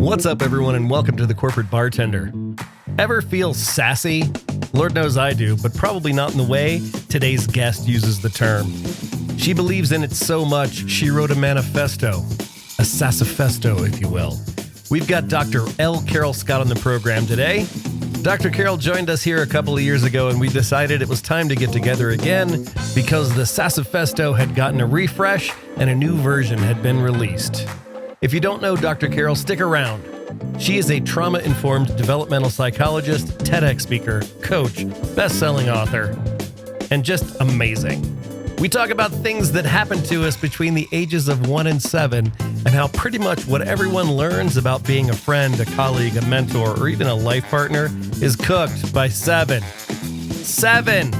What's up, everyone, and welcome to the Corporate Bartender. Ever feel sassy? Lord knows I do, but probably not in the way today's guest uses the term. She believes in it so much, she wrote a manifesto, a sassifesto, if you will. We've got Dr. L. Carol Scott on the program today. Dr. Carol joined us here a couple of years ago, and we decided it was time to get together again because the sassifesto had gotten a refresh and a new version had been released. If you don't know Dr. Carol, stick around. She is a trauma-informed developmental psychologist, TEDx speaker, coach, best-selling author, and just amazing. We talk about things that happen to us between the ages of 1 and 7 and how pretty much what everyone learns about being a friend, a colleague, a mentor, or even a life partner is cooked by 7. 7!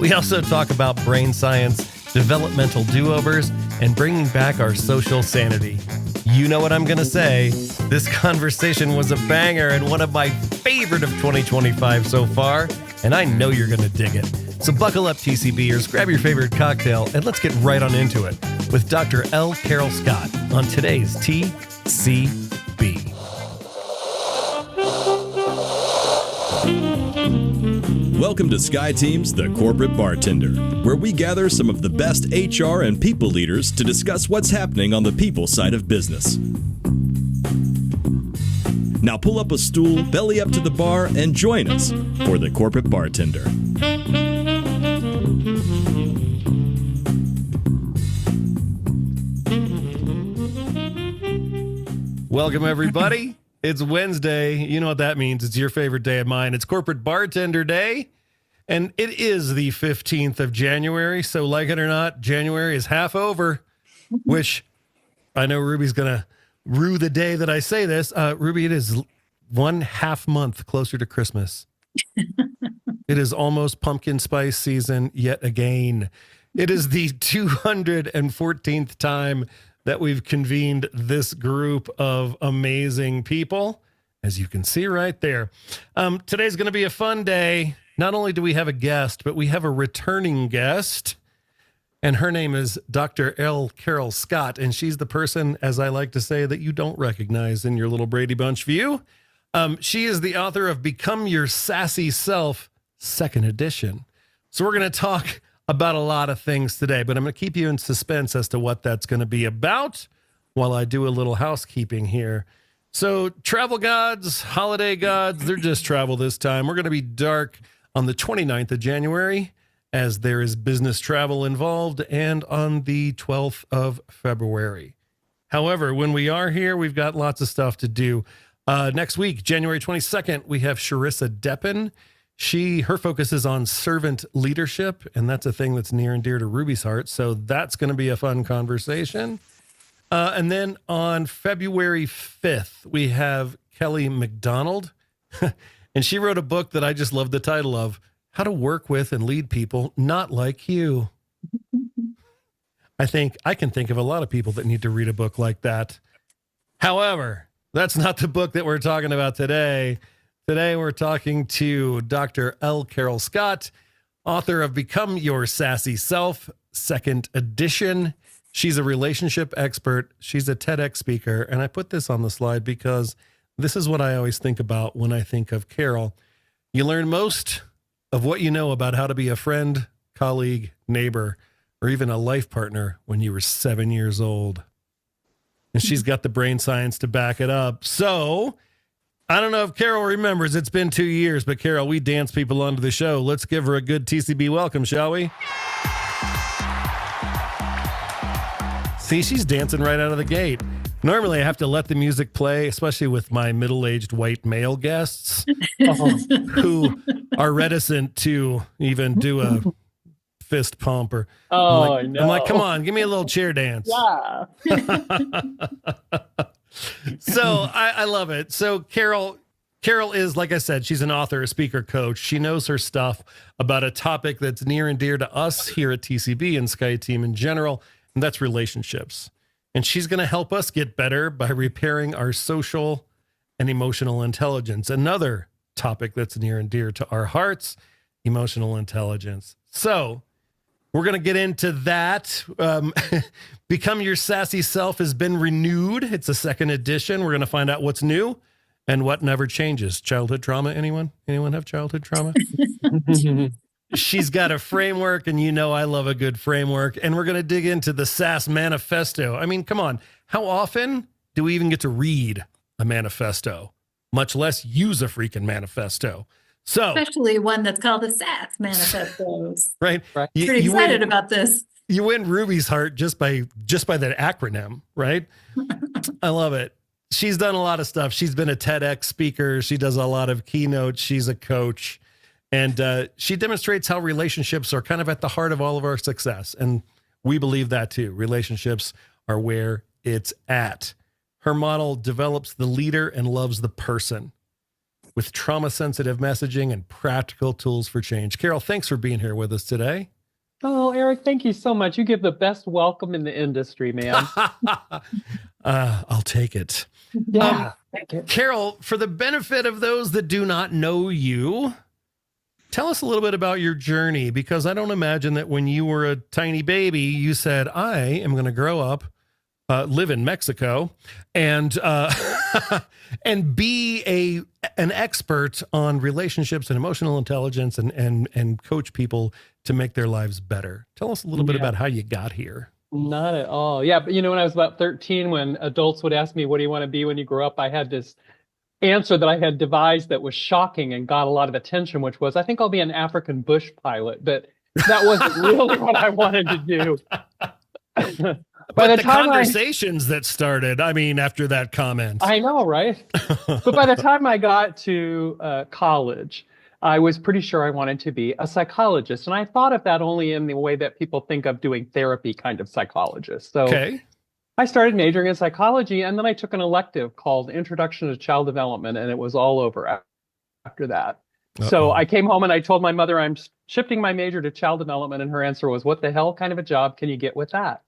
We also talk about brain science, developmental do-overs, and bringing back our social sanity. You know what I'm going to say. This conversation was a banger and one of my favorite of 2025 so far, and I know you're going to dig it. So buckle up, TCBers, grab your favorite cocktail, and let's get right on into it with Dr. L. Carol Scott on today's TCB. Welcome to Sky Team's The Corporate Bartender, where we gather some of the best HR and people leaders to discuss what's happening on the people side of business. Now pull up a stool, belly up to the bar, and join us for The Corporate Bartender. Welcome, everybody. It's Wednesday. You know what that means. It's your favorite day of mine. It's Corporate Bartender Day, and it is the 15th of January. So like it or not, January is half over, which I know Ruby's going to rue the day that I say this. Ruby, it is 1.5 month closer to Christmas. It is almost pumpkin spice season yet again. It is the 214th time that we've convened this group of amazing people, as you can see right there. Today's going to be a fun day. Not only do we have a guest, but we have a returning guest, and her name is Dr. L. Carol Scott, and she's the person, as I like to say, that you don't recognize in your little Brady Bunch view. She is the author of Become Your Sassy Self, 2nd edition. So we're going to talk about a lot of things today, but I'm going to keep you in suspense as to what that's going to be about while I do a little housekeeping here. So travel gods, holiday gods, they're just travel this time. We're going to be dark on the 29th of January as there is business travel involved, and on the 12th of February. However, when we are here, we've got lots of stuff to do. Next week, January 22nd, we have Sharissa Deppen. Her focus is on servant leadership, and that's a thing that's near and dear to Ruby's heart. So that's going to be a fun conversation. And then on February 5th, we have Kelly McDonald, and she wrote a book that I just love the title of, How to Work With and Lead People Not Like You. I can think of a lot of people that need to read a book like that. However, that's not the book that we're talking about today. Today, we're talking to Dr. L. Carol Scott, author of Become Your Sassy Self, 2nd edition. She's a relationship expert. She's a TEDx speaker. And I put this on the slide because this is what I always think about when I think of Carol. You learn most of what you know about how to be a friend, colleague, neighbor, or even a life partner when you were 7 years old. And she's got the brain science to back it up. So I don't know if Carol remembers. It's been 2 years, but Carol, we dance people onto the show. Let's give her a good TCB welcome, shall we? See, she's dancing right out of the gate. Normally, I have to let the music play, especially with my middle-aged white male guests who are reticent to even do a fist pump. Or I'm like, come on, give me a little chair dance. Yeah. So I love it. So Carol is, like I said, she's an author, a speaker, coach. She knows her stuff about a topic that's near and dear to us here at TCB and Sky Team in general, and that's relationships. And she's going to help us get better by repairing our social and emotional intelligence. Another topic that's near and dear to our hearts, emotional intelligence. So We're going to get into that. Become Your Sassy Self has been renewed. It's a second edition. We're going to find out what's new and what never changes. Childhood trauma, anyone? Anyone have childhood trauma? She's got a framework, and you know I love a good framework. And we're going to dig into the SASS manifesto. I mean, come on. How often do we even get to read a manifesto, much less use a freaking manifesto? So, especially one that's called the SASS manifesto. Right. Pretty excited about this. You win Ruby's heart just by that acronym, right? I love it. She's done a lot of stuff. She's been a TEDx speaker. She does a lot of keynotes. She's a coach. And she demonstrates how relationships are kind of at the heart of all of our success. And we believe that too. Relationships are where it's at. Her model develops the leader and loves the person with trauma-sensitive messaging and practical tools for change. Carol, thanks for being here with us today. Oh, Eric, thank you so much. You give the best welcome in the industry, man. I'll take it. Yeah. Carol, for the benefit of those that do not know you, tell us a little bit about your journey, because I don't imagine that when you were a tiny baby, you said, I am going to grow up, live in Mexico, and and be an expert on relationships and emotional intelligence and coach people to make their lives better. Tell us a little bit about how you got here. Not at all. Yeah, but when I was about 13, when adults would ask me, what do you want to be when you grow up? I had this answer that I had devised that was shocking and got a lot of attention, which was, I think I'll be an African bush pilot. But that wasn't really what I wanted to do. But the conversations that started, after that comment. I know, right? But by the time I got to college, I was pretty sure I wanted to be a psychologist. And I thought of that only in the way that people think of doing therapy kind of psychologist. So I started majoring in psychology, and then I took an elective called Introduction to Child Development, and it was all over after that. So I came home and I told my mother I'm shifting my major to child development, and her answer was, what the hell kind of a job can you get with that?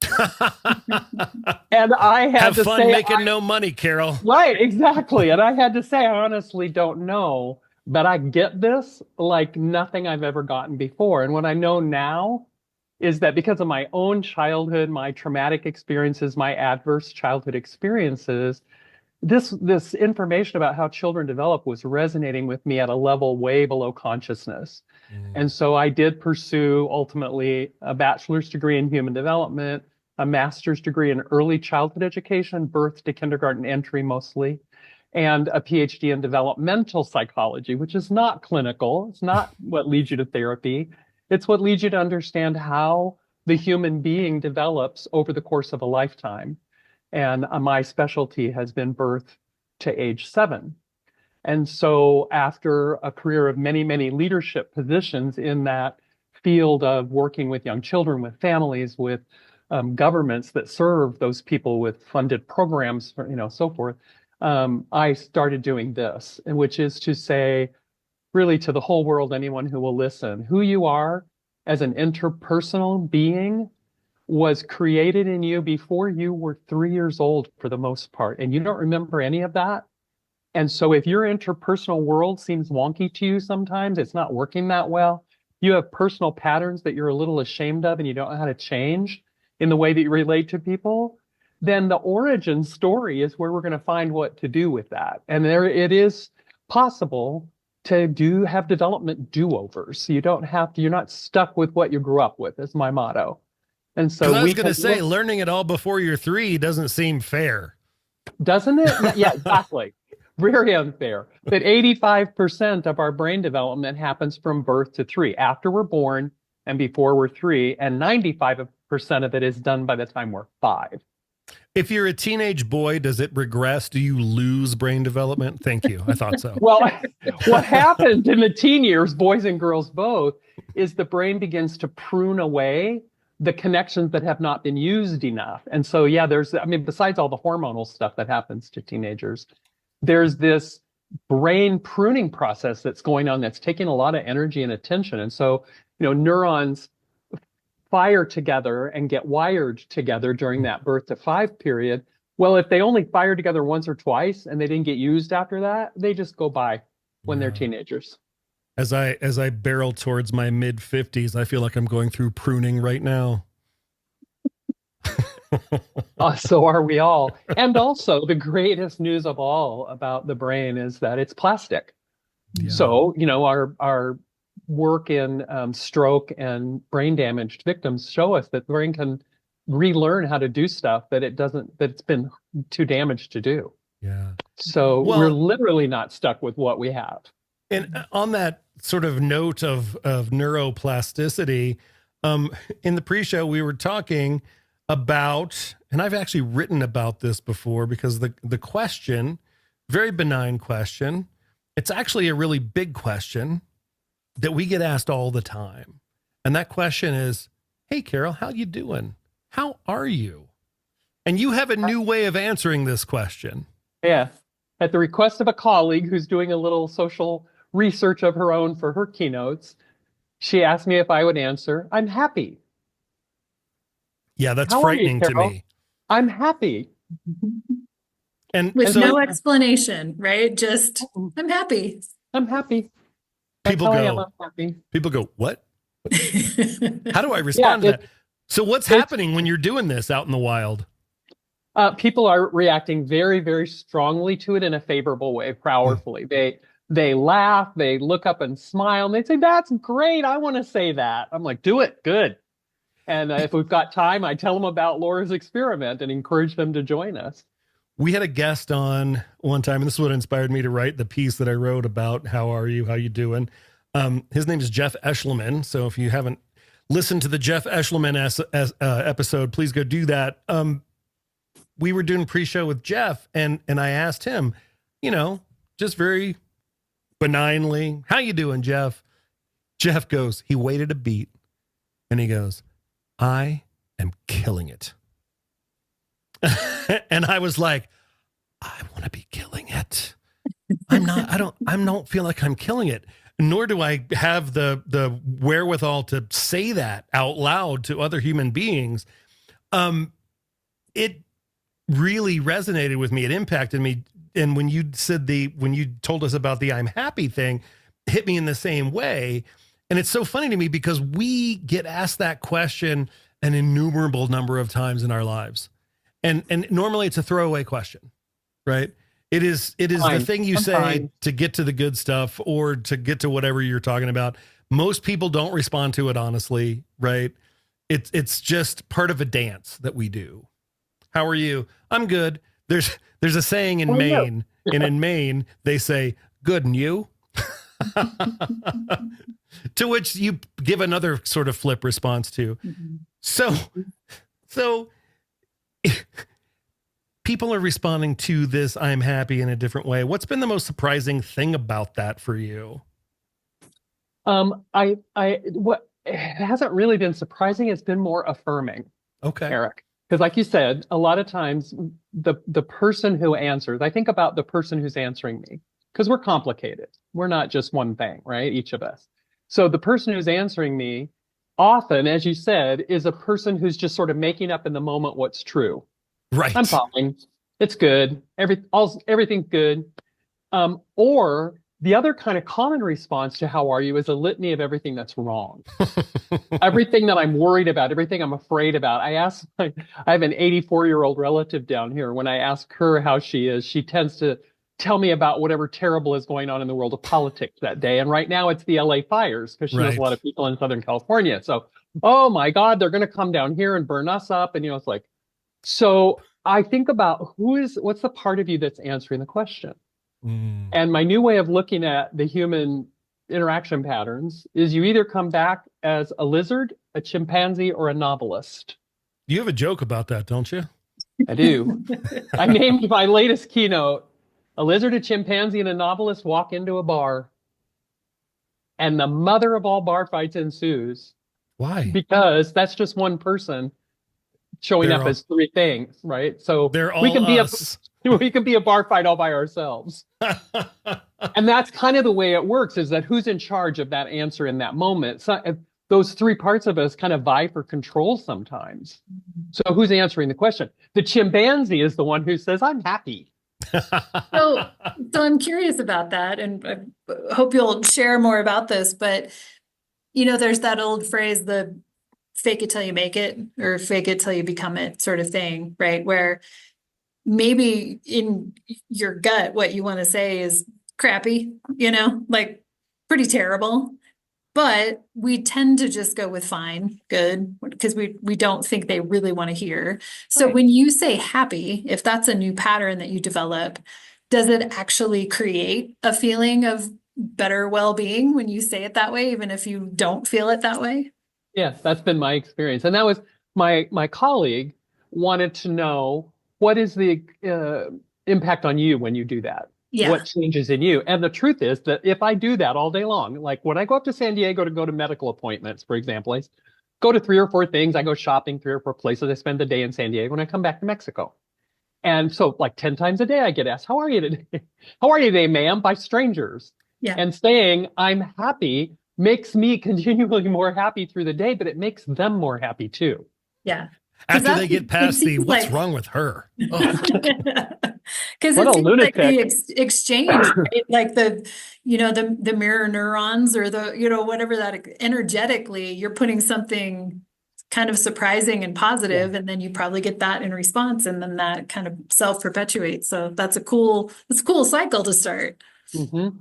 And I had to say, have fun making no money, Carol. Right, exactly. And I had to say, I honestly don't know, but I get this like nothing I've ever gotten before. And what I know now is that because of my own childhood, my traumatic experiences, my adverse childhood experiences, this information about how children develop was resonating with me at a level way below consciousness. And so I did pursue ultimately a bachelor's degree in human development, a master's degree in early childhood education, birth to kindergarten entry mostly, and a PhD in developmental psychology, which is not clinical. It's not what leads you to therapy. It's what leads you to understand how the human being develops over the course of a lifetime. And my specialty has been birth to age 7. And so after a career of many, many leadership positions in that field of working with young children, with families, with governments that serve those people with funded programs, so forth, I started doing this, which is to say, really to the whole world, anyone who will listen, who you are as an interpersonal being was created in you before you were 3 years old for the most part, and you don't remember any of that. And so if your interpersonal world seems wonky to you sometimes, it's not working that well, you have personal patterns that you're a little ashamed of and you don't know how to change in the way that you relate to people, then the origin story is where we're going to find what to do with that. And there it is possible to have development do-overs. So you're not stuck with what you grew up with, is my motto. And so I was going to say, learning it all before you're 3 doesn't seem fair. Doesn't it? Yeah, exactly. Very unfair. But 85% of our brain development happens from birth to 3, after we're born and before we're 3, and 95% of it is done by the time we're 5. If you're a teenage boy, does it regress? Do you lose brain development? Thank you. I thought so. Well, what happens in the teen years, boys and girls both, is the brain begins to prune away the connections that have not been used enough. And so, besides all the hormonal stuff that happens to teenagers, there's this brain pruning process that's going on that's taking a lot of energy and attention. And so, neurons fire together and get wired together during that birth to 5 period. Well, if they only fire together once or twice and they didn't get used after that, they just go by when they're teenagers. As I barrel towards my mid-50s, I feel like I'm going through pruning right now. So are we all. And also, the greatest news of all about the brain is that it's plastic. Yeah. So, our work in stroke and brain damaged victims show us that the brain can relearn how to do stuff that it's been too damaged to do. Yeah. So Well, we're literally not stuck with what we have. And on that sort of note of neuroplasticity, in the pre-show, we were talking about, and I've actually written about this before because the question, very benign question, it's actually a really big question that we get asked all the time. And that question is, hey, Carol, how you doing? How are you? And you have a new way of answering this question. Yeah. At the request of a colleague who's doing a little social research of her own for her keynotes, she asked me if I would answer, I'm happy. Yeah, that's How frightening are you, to Carol? me. I'm happy. And With so no explanation, right? Just, I'm happy. I'm happy. That's people how I am. go, I'm happy. people go, what? How do I respond to that? So what's happening when you're doing this out in the wild? People are reacting very, very strongly to it in a favorable way, powerfully. They laugh, they look up and smile, and they say, that's great. I want to say that. I'm like, do it. Good. And if we've got time, I tell them about Laura's experiment and encourage them to join us. We had a guest on one time, and this is what inspired me to write the piece that I wrote about how are you, how you doing. His name is Jeff Eschleman. So if you haven't listened to the Jeff Eschleman episode, please go do that. We were doing pre-show with Jeff, and I asked him, just very benignly, how you doing, Jeff? Jeff goes, he waited a beat, and he goes, I am killing it. And I was like, I want to be killing it. I don't feel like I'm killing it. Nor do I have the wherewithal to say that out loud to other human beings. It really resonated with me. It impacted me. And when you told us about the I'm happy thing, it hit me in the same way. And it's so funny to me because we get asked that question an innumerable number of times in our lives. And normally it's a throwaway question, right? It is the thing you say to get to the good stuff or to get to whatever you're talking about. Most people don't respond to it honestly, right? It's just part of a dance that we do. How are you? I'm good. There's a saying in Maine, and in Maine they say, good, and you? To which you give another sort of flip response to. Mm-hmm. So people are responding to this I'm happy in a different way. What's been the most surprising thing about that for you? What it hasn't really been surprising, it's been more affirming. Okay. Eric. Because like you said, a lot of times the person who answers, I think about the person who's answering me, because we're complicated. We're not just one thing, right? Each of us. So the person who's answering me often, as you said, is a person who's just sort of making up in the moment what's true. Right. I'm fine. It's good. Everything's good. Or the other kind of common response to how are you is a litany of everything that's wrong. Everything that I'm worried about, everything I'm afraid about. I have an 84-year-old relative down here. When I ask her how she is, she tends to tell me about whatever terrible is going on in the world of politics that day. And right now it's the LA fires because she knows a lot of people in Southern California. So, oh my God, they're going to come down here and burn us up. And, it's like, so I think about what's the part of you that's answering the question? Mm. And my new way of looking at the human interaction patterns is you either come back as a lizard, a chimpanzee, or a novelist. You have a joke about that, don't you? I do. I named my latest keynote, a lizard, a chimpanzee, and a novelist walk into a bar. And the mother of all bar fights ensues. Why? Because that's just one person showing up as three things, right? So we can be a bar fight all by ourselves. And that's kind of the way it works, is that who's in charge of that answer in that moment? So those three parts of us kind of vie for control sometimes. So who's answering the question? The chimpanzee is the one who says, I'm happy. So, so I'm curious about that, and I hope you'll share more about this. But there's that old phrase, the fake it till you make it, or fake it till you become it sort of thing, right? Where maybe in your gut, what you want to say is crappy, like pretty terrible. But we tend to just go with fine, good, because we don't think they really want to hear. So Right. when you say happy, if that's a new pattern that you develop, does it actually create a feeling of better well-being when you say it that way, even if you don't feel it that way? Yes, that's been my experience. And that was my colleague wanted to know, what is the impact on you when you do that? Yeah. What changes in you? And the truth is that if I do that all day long, like when I go up to San Diego to go to medical appointments, for example, I go to 3 or 4 things. I go shopping 3 or 4 places. I spend the day in San Diego and I come back to Mexico. And so like 10 times a day, I get asked, how are you today? How are you today, ma'am? By strangers. Yeah. And saying I'm happy makes me continually more happy through the day, but it makes them more happy too. Yeah. After they get past the, what's like, wrong with her? Oh. Because What it a seems like the lunatic. exchange, right? Like the mirror neurons, or whatever that energetically, you're putting something kind of surprising and positive, and then you probably get that in response, and then that kind of self-perpetuates. So that's a cool cycle to start. Mm-hmm.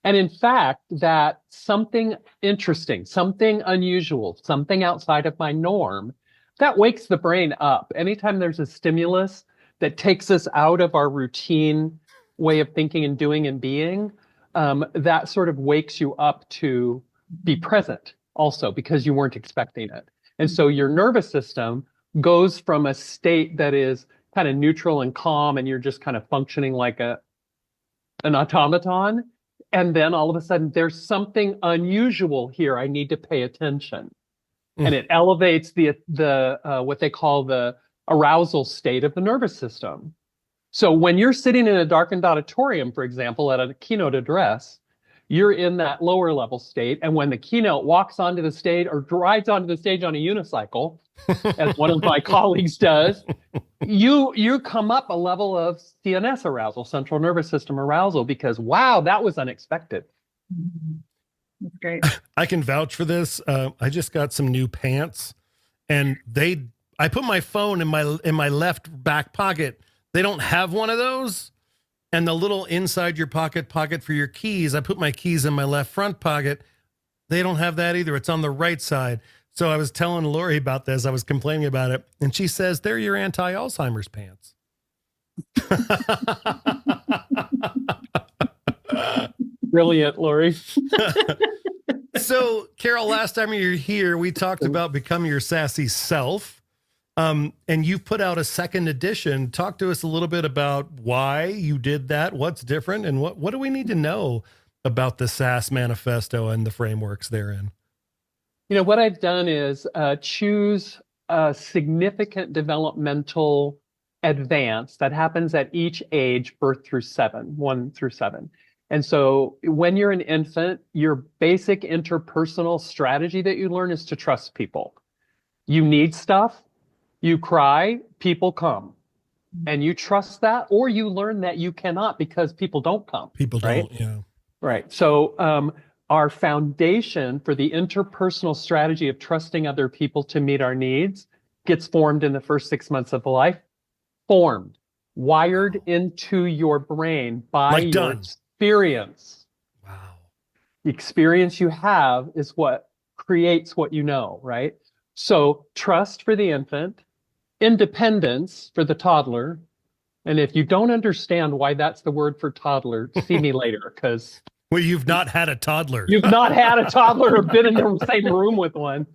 And in fact, that something interesting, something unusual, something outside of my norm, that wakes the brain up. Anytime there's a stimulus that takes us out of our routine way of thinking and doing and being, that sort of wakes you up to be present also, because you weren't expecting it. And so your nervous system goes from a state that is kind of neutral and calm, and you're just kind of functioning like an automaton. And then all of a sudden, there's something unusual here. I need to pay attention. And it elevates the what they call the arousal state of the nervous system. So when you're sitting in a darkened auditorium, for example, at a keynote address, you're in that lower level state. And when the keynote walks onto the stage or rides onto the stage on a unicycle, as one of my colleagues does, you come up a level of CNS arousal, central nervous system arousal, because wow, that was unexpected. That's great. I can vouch for this. I just got some new pants, and I put my phone in my left back pocket. They don't have one of those. And the little inside your pocket for your keys, I put my keys in my left front pocket. They don't have that either. It's on the right side. So I was telling Lori about this. I was complaining about it. And she says, they're your anti-Alzheimer's pants. Brilliant, Lori. So, Carol, last time you were here, we talked about becoming your sassy self. And you've put out a second edition. Talk to us a little bit about why you did that, what's different, and what do we need to know about the SAS manifesto and the frameworks therein? What I've done is choose a significant developmental advance that happens at each age, birth through 7, 1 through 7. And so when you're an infant, your basic interpersonal strategy that you learn is to trust people. You need stuff, you cry, people come. And you trust that, or you learn that you cannot because people don't come. People right? don't, yeah. Right. So our foundation for the interpersonal strategy of trusting other people to meet our needs gets formed in the first 6 months of life. Formed, wired into your brain by Like your done. experience. Wow. The experience you have is what creates what you know, right? So trust for the infant, independence for the toddler. And if you don't understand why that's the word for toddler, see me later, because Well, you've not had a toddler. you've not had a toddler or been in the same room with one.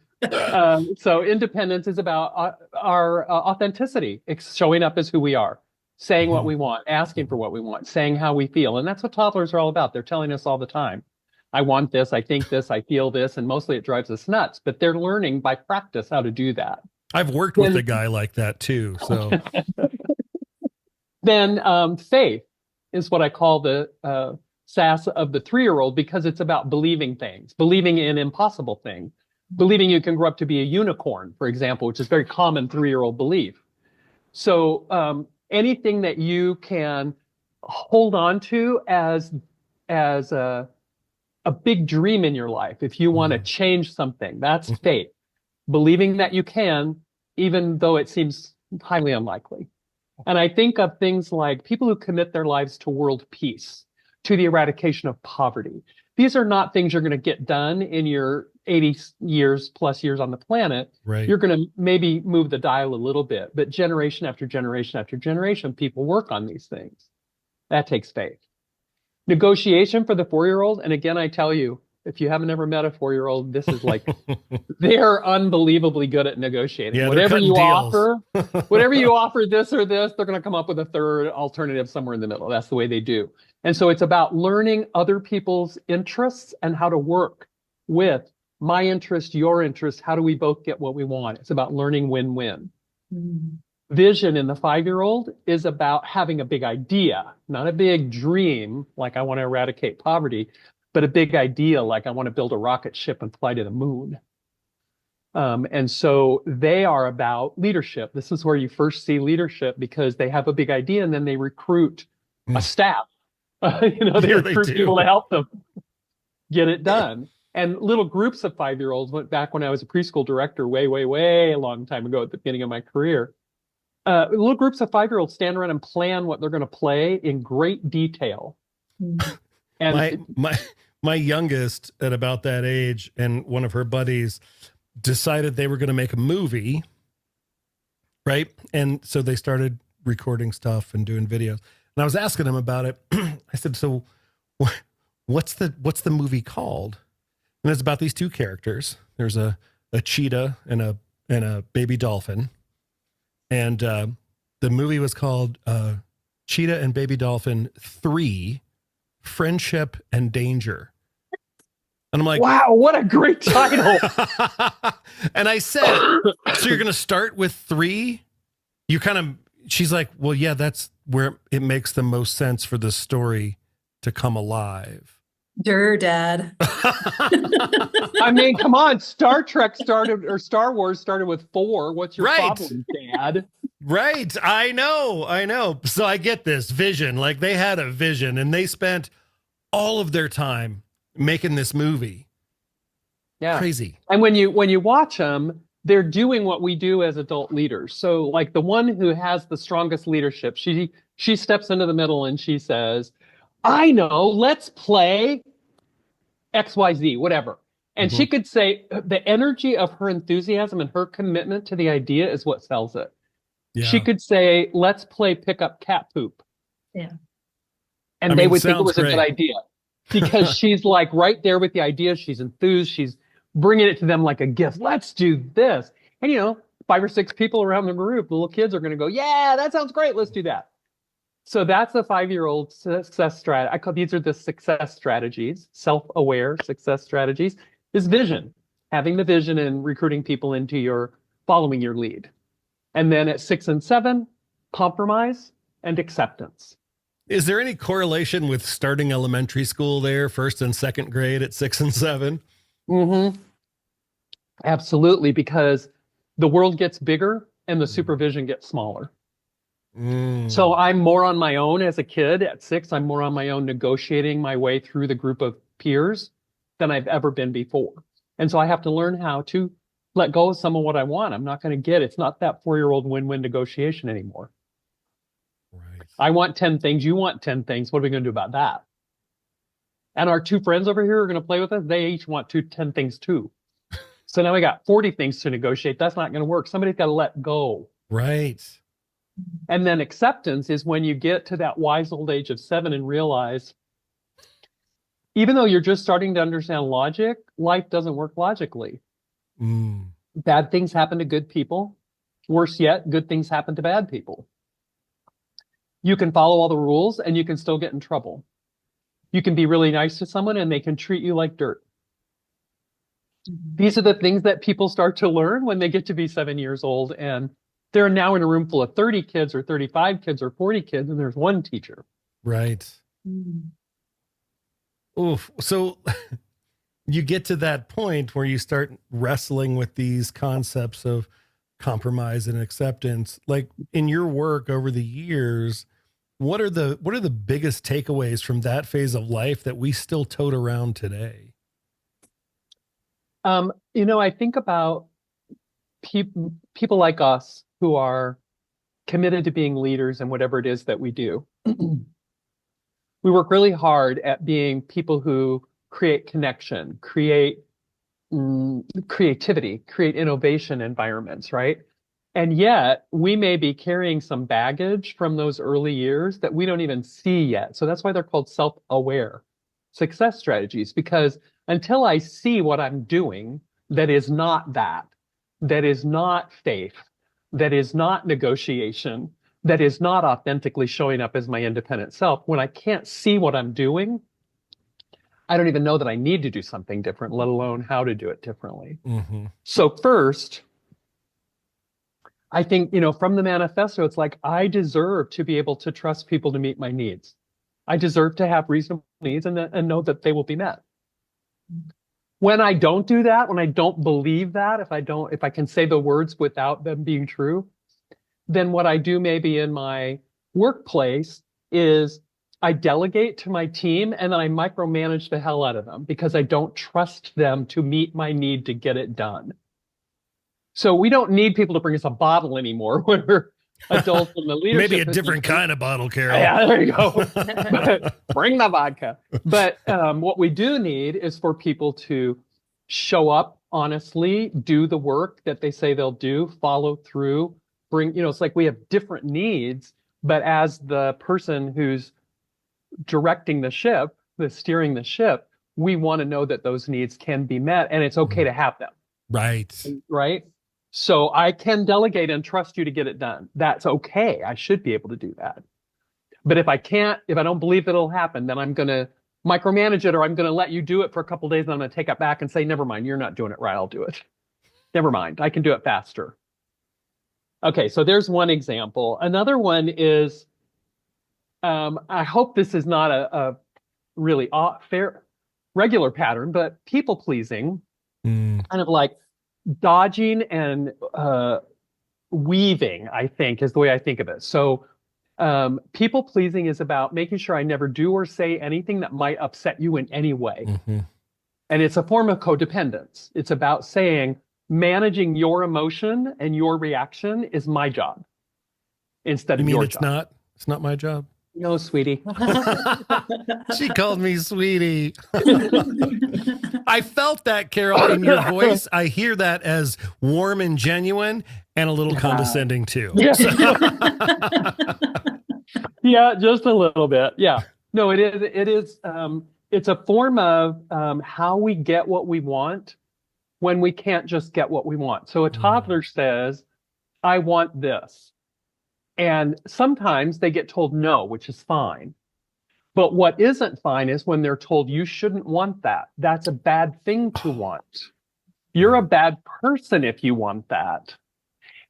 So independence is about our authenticity. It's showing up as who we are, saying what we want, asking for what we want, saying how we feel. And that's what toddlers are all about. They're telling us all the time, I want this, I think this, I feel this, and mostly it drives us nuts, but they're learning by practice how to do that. I've worked with a guy like that too. So Then faith is what I call the SAS of the 3-year-old, because it's about believing things, believing in impossible things, believing you can grow up to be a unicorn, for example, which is very common 3-year-old belief. So anything that you can hold on to as a big dream in your life. If you want to change something, that's faith. Believing that you can, even though it seems highly unlikely. And I think of things like people who commit their lives to world peace, to the eradication of poverty. These are not things you're going to get done in your 80 years plus years on the planet. Right. You're going to maybe move the dial a little bit, but generation after generation after generation, people work on these things. That takes faith. Negotiation for the 4-year-old. And again, I tell you, if you haven't ever met a 4-year-old, this is like, they're unbelievably good at negotiating. Yeah, whatever you deals. whatever you offer this or this, they're going to come up with a third alternative somewhere in the middle. That's the way they do. And so it's about learning other people's interests and how to work with my interest, your interest. How do we both get what we want? It's about learning win-win. Vision in the 5-year-old is about having a big idea, not a big dream, like I want to eradicate poverty, but a big idea, like I want to build a rocket ship and fly to the moon. And so they are about leadership. This is where you first see leadership, because they have a big idea and then they recruit a staff. They recruit people to help them get it done. And little groups of 5-year-olds went back when I was a preschool director, way, way, way a long time ago at the beginning of my career. Little groups of 5-year-olds stand around and plan what they're going to play in great detail. And my youngest at about that age and one of her buddies decided they were going to make a movie. Right. And so they started recording stuff and doing videos. And I was asking them about it. I said, so what's the movie called? And it's about these two characters. There's a cheetah and a baby dolphin. And the movie was called Cheetah and Baby Dolphin 3, Friendship and Danger. And I'm like, wow, what a great title. And I said, so you're going to start with 3? She's like, well, yeah, that's where it makes the most sense for the story to come alive. Dad. I mean, come on. Star Wars started with 4. What's your problem, Dad? Right. I know. So I get this vision. Like, they had a vision and they spent all of their time making this movie. Yeah. Crazy. And when you watch them, they're doing what we do as adult leaders. So like the one who has the strongest leadership, she steps into the middle and she says, I know, let's play XYZ, whatever. And she could say the energy of her enthusiasm and her commitment to the idea is what sells it. Yeah. She could say, let's play pick up cat poop. Yeah. And they would think it was a good idea because she's like right there with the idea. She's enthused. She's bringing it to them like a gift. Let's do this. And, 5 or 6 people around the group, the little kids are going to go, yeah, that sounds great. Let's do that. So that's a 5-year-old success strategy. I call these are the success strategies, self-aware success strategies. Is vision, having the vision and recruiting people into following your lead. And then at 6 and 7, compromise and acceptance. Is there any correlation with starting elementary school there, 1st and 2nd grade at 6 and 7? Mm-hmm. Absolutely, because the world gets bigger and the supervision gets smaller. So I'm more on my own as a kid at 6. I'm more on my own negotiating my way through the group of peers than I've ever been before. And so I have to learn how to let go of some of what I want. I'm not going to get, it's not that 4-year-old win-win negotiation anymore. Right. I want 10 things. You want 10 things. What are we going to do about that? And our 2 friends over here are going to play with us. They each want 10 things too. So now we got 40 things to negotiate. That's not going to work. Somebody's got to let go. Right. And then acceptance is when you get to that wise old age of 7 and realize, even though you're just starting to understand logic, life doesn't work logically. Bad things happen to good people. Worse yet, good things happen to bad people. You can follow all the rules and you can still get in trouble. You can be really nice to someone and they can treat you like dirt. These are the things that people start to learn when they get to be 7 years old, and they're now in a room full of 30 kids or 35 kids or 40 kids, and there's one teacher. Right. Oof. So you get to that point where you start wrestling with these concepts of compromise and acceptance. Like in your work over the years, what are the biggest takeaways from that phase of life that we still tote around today? I think about people like us who are committed to being leaders in whatever it is that we do. We work really hard at being people who create connection, create creativity, create innovation environments, right? And yet we may be carrying some baggage from those early years that we don't even see yet. So that's why they're called self-aware success strategies, because until I see what I'm doing that is not faith, that is not negotiation, that is not authentically showing up as my independent self, when I can't see what I'm doing, I don't even know that I need to do something different, let alone how to do it differently. Mm-hmm. So first, I think, from the manifesto, it's like, I deserve to be able to trust people to meet my needs. I deserve to have reasonable needs and know that they will be met. When I don't do that, when I don't believe that, if I can say the words without them being true, then what I do maybe in my workplace is I delegate to my team and then I micromanage the hell out of them because I don't trust them to meet my need to get it done. So we don't need people to bring us a bottle anymore when we're adults in the leadership. Maybe a different kind of bottle, Carol. Yeah, there you go. Bring the vodka. But what we do need is for people to show up honestly, do the work that they say they'll do, follow through, it's like we have different needs, but as the person who's directing the ship, steering the ship, we want to know that those needs can be met and it's okay to have them. Right. So I can delegate and trust you to get it done. That's okay. I should be able to do that. But if I don't believe it'll happen, then I'm going to micromanage it, or I'm going to let you do it for a couple of days and I'm going to take it back and say, never mind, you're not doing it right. I'll do it. Never mind. I can do it faster. Okay. So there's one example. Another one is, I hope this is not a really fair, regular pattern, but people pleasing, kind of like dodging and weaving, I think, is the way I think of it. So people pleasing is about making sure I never do or say anything that might upset you in any way. Mm-hmm. And it's a form of codependence. It's about saying managing your emotion and your reaction is my job instead of your job. It's not my job. No, sweetie. She called me sweetie. I felt that, Carol, in your voice. I hear that as warm and genuine and a little condescending too. Yeah. Yeah, just a little bit. Yeah. No, it is. It's a form of how we get what we want when we can't just get what we want. So a toddler says, I want this. And sometimes they get told no, which is fine. But what isn't fine is when they're told you shouldn't want that. That's a bad thing to want. You're a bad person if you want that.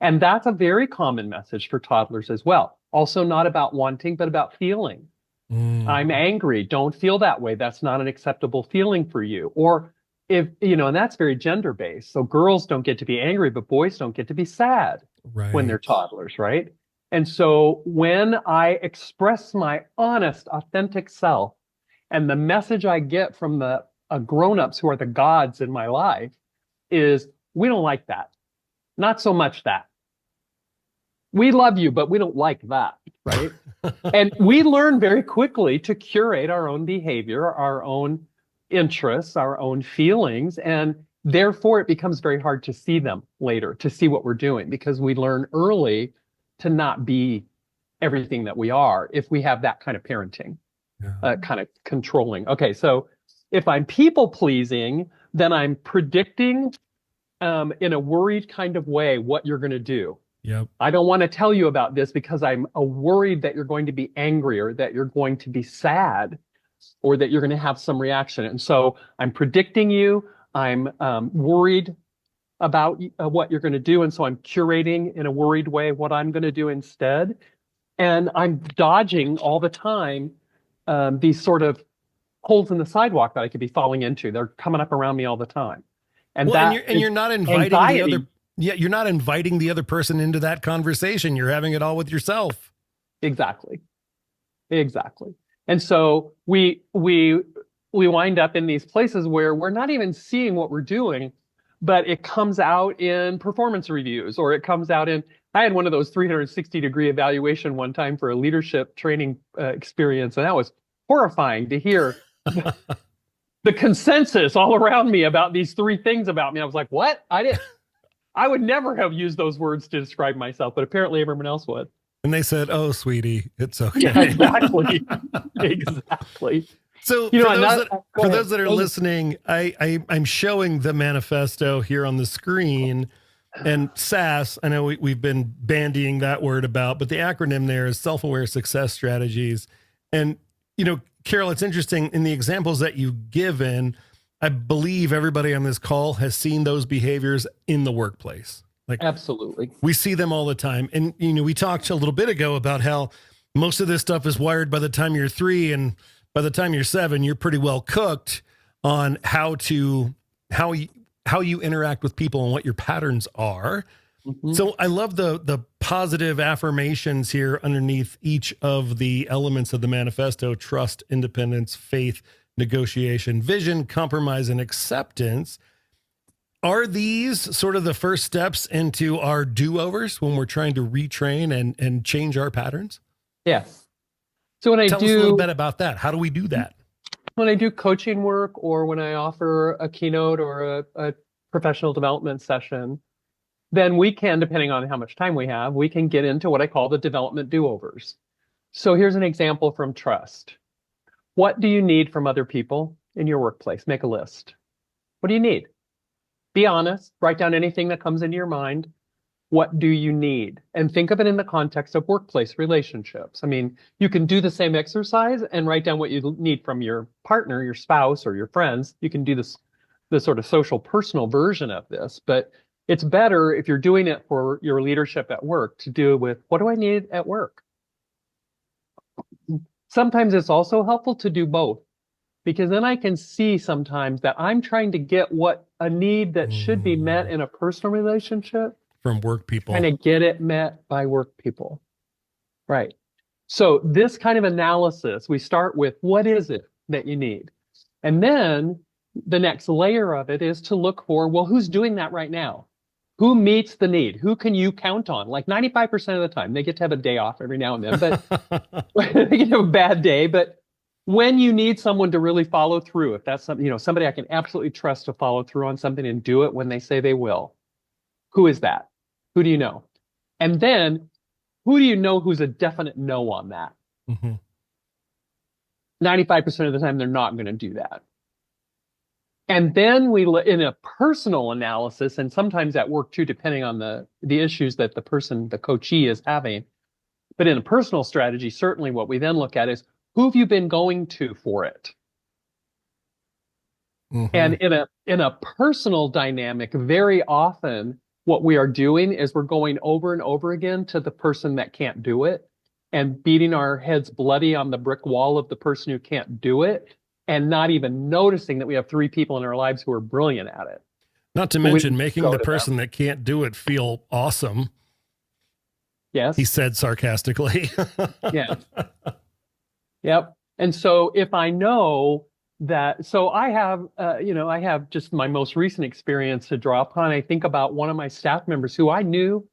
And that's a very common message for toddlers as well. Also not about wanting, but about feeling. I'm angry. Don't feel that way. That's not an acceptable feeling for you. Or and that's very gender-based. So girls don't get to be angry, but boys don't get to be sad when they're toddlers, right? And so when I express my honest, authentic self, and the message I get from the grown-ups who are the gods in my life is, we don't like that. Not so much that. We love you, but we don't like that, right? And we learn very quickly to curate our own behavior, our own interests, our own feelings, and therefore it becomes very hard to see them later, to see what we're doing, because we learn early to not be everything that we are if we have that kind of parenting, kind of controlling. Okay, so if I'm people pleasing, then I'm predicting in a worried kind of way what you're going to do. Yep. I don't want to tell you about this because I'm worried that you're going to be angry or that you're going to be sad or that you're going to have some reaction. And so I'm predicting you. I'm worried about what you're going to do. And so I'm curating in a worried way what I'm going to do instead. And I'm dodging all the time these sort of holes in the sidewalk that I could be falling into. They're coming up around me all the time. And you're not inviting the other. Yeah, you're not inviting the other person into that conversation. You're having it all with yourself. Exactly. And so we wind up in these places where we're not even seeing what we're doing, but it comes out in performance reviews, or it comes out in, I had one of those 360-degree evaluation one time for a leadership training experience, and that was horrifying to hear the consensus all around me about these three things about me. I was like, what? I would never have used those words to describe myself, but apparently everyone else would. And they said, "Oh, sweetie, it's okay." Yeah, exactly. So for those that are listening, I'm showing the manifesto here on the screen, and SASS, I know we've been bandying that word about, but the acronym there is self-aware success strategies. And, Carol, it's interesting in the examples that you've given, I believe everybody on this call has seen those behaviors in the workplace. Like, absolutely. We see them all the time. And, we talked a little bit ago about how most of this stuff is wired by the time you're 3, and by the time you're 7, you're pretty well cooked on how you interact with people and what your patterns are. Mm-hmm. So I love the positive affirmations here underneath each of the elements of the manifesto: trust, independence, faith, negotiation, vision, compromise, and acceptance. Are these sort of the first steps into our do-overs when we're trying to retrain and change our patterns? Yes. So when Tell us a little bit about that. How do we do that? When I do coaching work, or when I offer a keynote or a professional development session, then we can, depending on how much time we have, we can get into what I call the development do-overs. So here's an example from trust. What do you need from other people in your workplace? Make a list. What do you need? Be honest. Write down anything that comes into your mind. What do you need? And think of it in the context of workplace relationships. I mean, you can do the same exercise and write down what you need from your partner, your spouse, or your friends. You can do the sort of social personal version of this, but it's better if you're doing it for your leadership at work to do it with, what do I need at work? Sometimes it's also helpful to do both, because then I can see sometimes that I'm trying to get a need that should be met in a personal relationship from work people, and to get it met by work people. Right. So this kind of analysis, we start with, what is it that you need? And then the next layer of it is to look for, well, who's doing that right now? Who meets the need? Who can you count on? Like 95% of the time, they get to have a day off every now and then, but they get to have a bad day. But when you need someone to really follow through, if that's something, somebody I can absolutely trust to follow through on something and do it when they say they will, who is that? Who do you know? And then who do you know who's a definite no on that? Mm-hmm. 95% of the time, they're not going to do that. And then in a personal analysis, and sometimes at work too, depending on the issues that the coachee is having, but in a personal strategy, certainly what we then look at is, who have you been going to for it? Mm-hmm. And in a personal dynamic, very often what we are doing is we're going over and over again to the person that can't do it, and beating our heads bloody on the brick wall of the person who can't do it, and not even noticing that we have 3 people in our lives who are brilliant at it. Not to mention making the person that can't do it feel awesome. Yes. He said sarcastically. Yes. Yep. And so if I know that, so I have, I have just my most recent experience to draw upon. I think about one of my staff members who I knew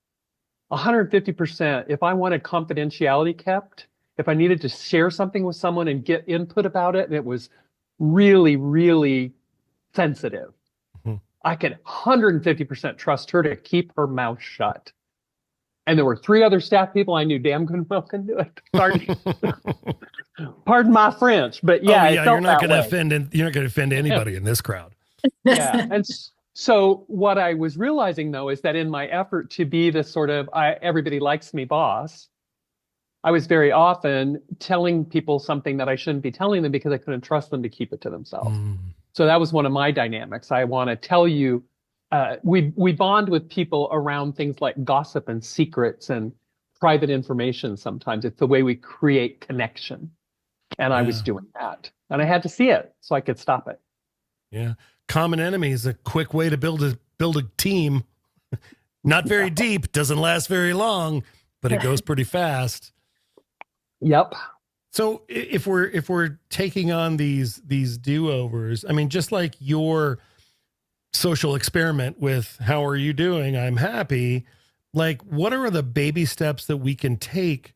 150%, if I wanted confidentiality kept, if I needed to share something with someone and get input about it, and it was really, really sensitive, mm-hmm. I could 150% trust her to keep her mouth shut. And there were 3 other staff people I knew damn good well can do it. Pardon my French, but yeah, you're not going to offend anybody in this crowd. Yeah, and so what I was realizing though is that in my effort to be this sort of everybody likes me boss, I was very often telling people something that I shouldn't be telling them because I couldn't trust them to keep it to themselves. So that was one of my dynamics. I want to tell you, we bond with people around things like gossip and secrets and private information. Sometimes it's the way we create connection. And I was doing that, and I had to see it so I could stop it. Yeah. Common enemy is a quick way to build a team. Not very deep, doesn't last very long, but it goes pretty fast. Yep. So if we're taking on these do-overs, I mean, just like your social experiment with how are you doing? I'm happy. Like, what are the baby steps that we can take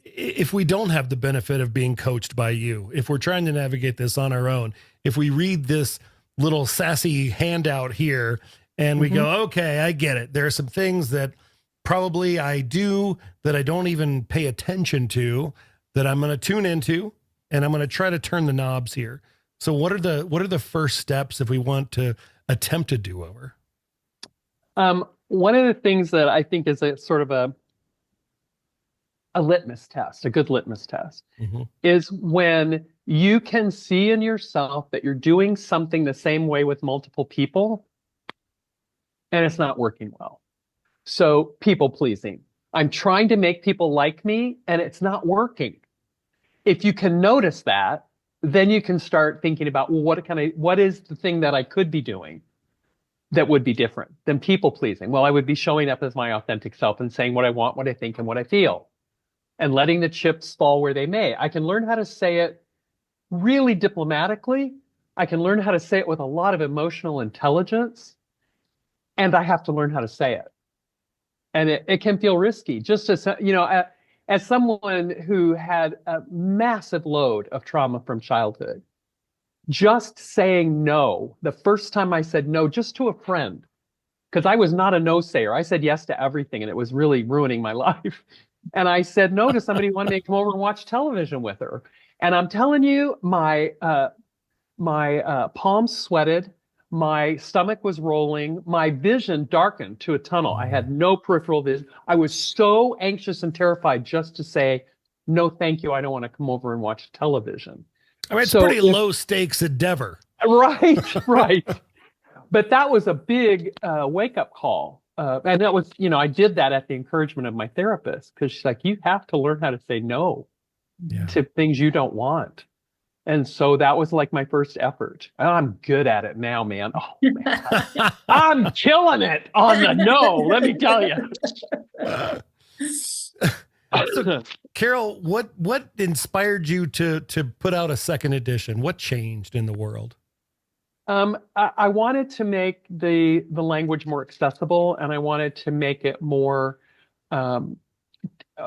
if we don't have the benefit of being coached by you? If we're trying to navigate this on our own, if we read this little sassy handout here and we go, okay, I get it. There are some things that probably I do that I don't even pay attention to, that I'm going to tune into, and I'm going to try to turn the knobs here. So what are the first steps if we want to attempt a do-over? One of the things that I think is a sort of a litmus test, a good litmus test, is when you can see in yourself that you're doing something the same way with multiple people and it's not working well. So people pleasing. I'm trying to make people like me and it's not working. If you can notice that, then you can start thinking about, well, what is the thing that I could be doing that would be different than people pleasing? Well, I would be showing up as my authentic self and saying what I want, what I think, and what I feel, and letting the chips fall where they may. I can learn how to say it really diplomatically. I can learn how to say it with a lot of emotional intelligence, and I have to learn how to say it. And it can feel risky, just as, as someone who had a massive load of trauma from childhood, just saying no, the first time I said no, just to a friend, because I was not a no sayer. I said yes to everything, and it was really ruining my life. And I said no to somebody who wanted me to come over and watch television with her. And I'm telling you, my palms sweated, my stomach was rolling, my vision darkened to a tunnel. I had no peripheral vision. I was so anxious and terrified just to say, no, thank you. I don't want to come over and watch television. I mean, it's a pretty low stakes endeavor. Right, right. But that was a big wake up call. And that was, I did that at the encouragement of my therapist, because she's like, you have to learn how to say no to things you don't want. And so that was like my first effort. I'm good at it now, man. Oh, man. I'm killing it on the no, let me tell you. So, Carol, what inspired you to put out a second edition? What changed in the world? I wanted to make the language more accessible, and I wanted to make it more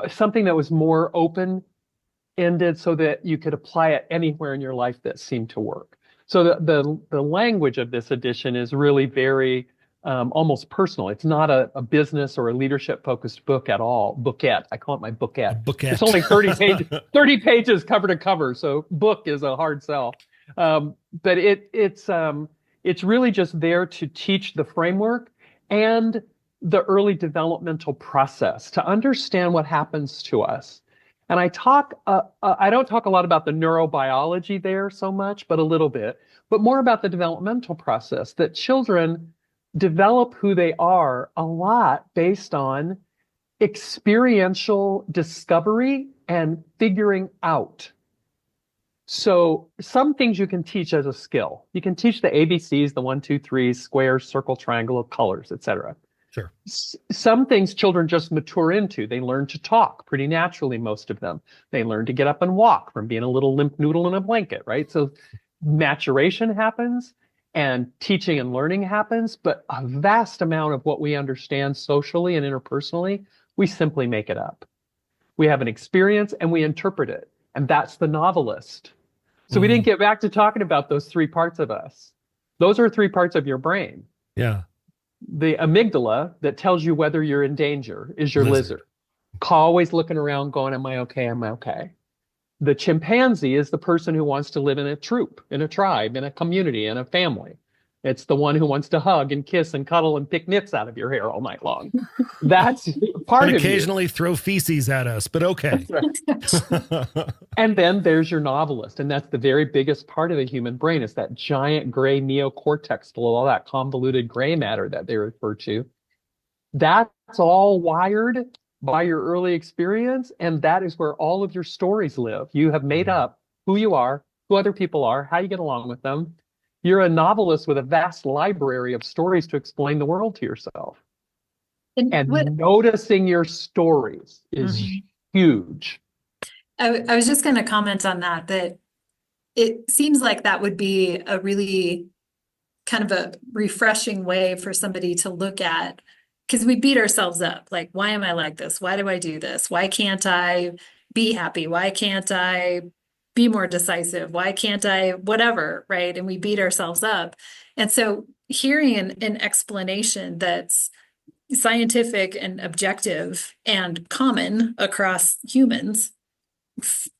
something that was more open-ended, so that you could apply it anywhere in your life that seemed to work. So the language of this edition is really very almost personal. It's not a business or a leadership-focused book at all. Bookette. I call it my bookette. Bookette. It's only 30 pages, 30 pages cover to cover, so book is a hard sell. But it's really just there to teach the framework and the early developmental process, to understand what happens to us. And I don't talk a lot about the neurobiology there so much, but a little bit, but more about the developmental process, that children develop who they are a lot based on experiential discovery and figuring out. So some things you can teach as a skill. You can teach the ABCs, the 1, 2, 3, squares, circle, triangle, colors, etc. Sure. Some things children just mature into. They learn to talk pretty naturally, most of them. They learn to get up and walk from being a little limp noodle in a blanket, right? So maturation happens and teaching and learning happens, but a vast amount of what we understand socially and interpersonally, we simply make it up. We have an experience and we interpret it. And that's the novelist. So we didn't get back to talking about those 3 parts of us. Those are 3 parts of your brain. Yeah. The amygdala, that tells you whether you're in danger, is your lizard. Always looking around going, am I okay? Am I okay? The chimpanzee is the person who wants to live in a troop, in a tribe, in a community, in a family. It's the one who wants to hug and kiss and cuddle and pick nits out of your hair all night long. That's part and of occasionally throw feces at us, but okay. Right. And then there's your novelist, and that's the very biggest part of the human brain. It's that giant gray neocortex below all that convoluted gray matter that they refer to. That's all wired by your early experience, and that is where all of your stories live. You have made up who you are, who other people are, how you get along with them. You're a novelist with a vast library of stories to explain the world to yourself. And what And noticing your stories is Mhm. huge. I was just going to comment on that, that it seems like that would be a really kind of a refreshing way for somebody to look at, because we beat ourselves up. Like, why am I like this? Why do I do this? Why can't I be happy? Why can't I be more decisive? Why can't I, whatever, right? And we beat ourselves up. And so hearing an explanation that's scientific and objective and common across humans,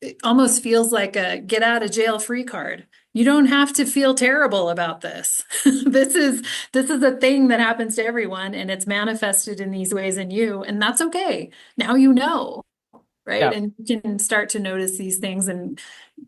it almost feels like a get out of jail free card. You don't have to feel terrible about this. This is a thing that happens to everyone, and it's manifested in these ways in you, and that's okay. Now you know, right? Yeah. And you can start to notice these things. And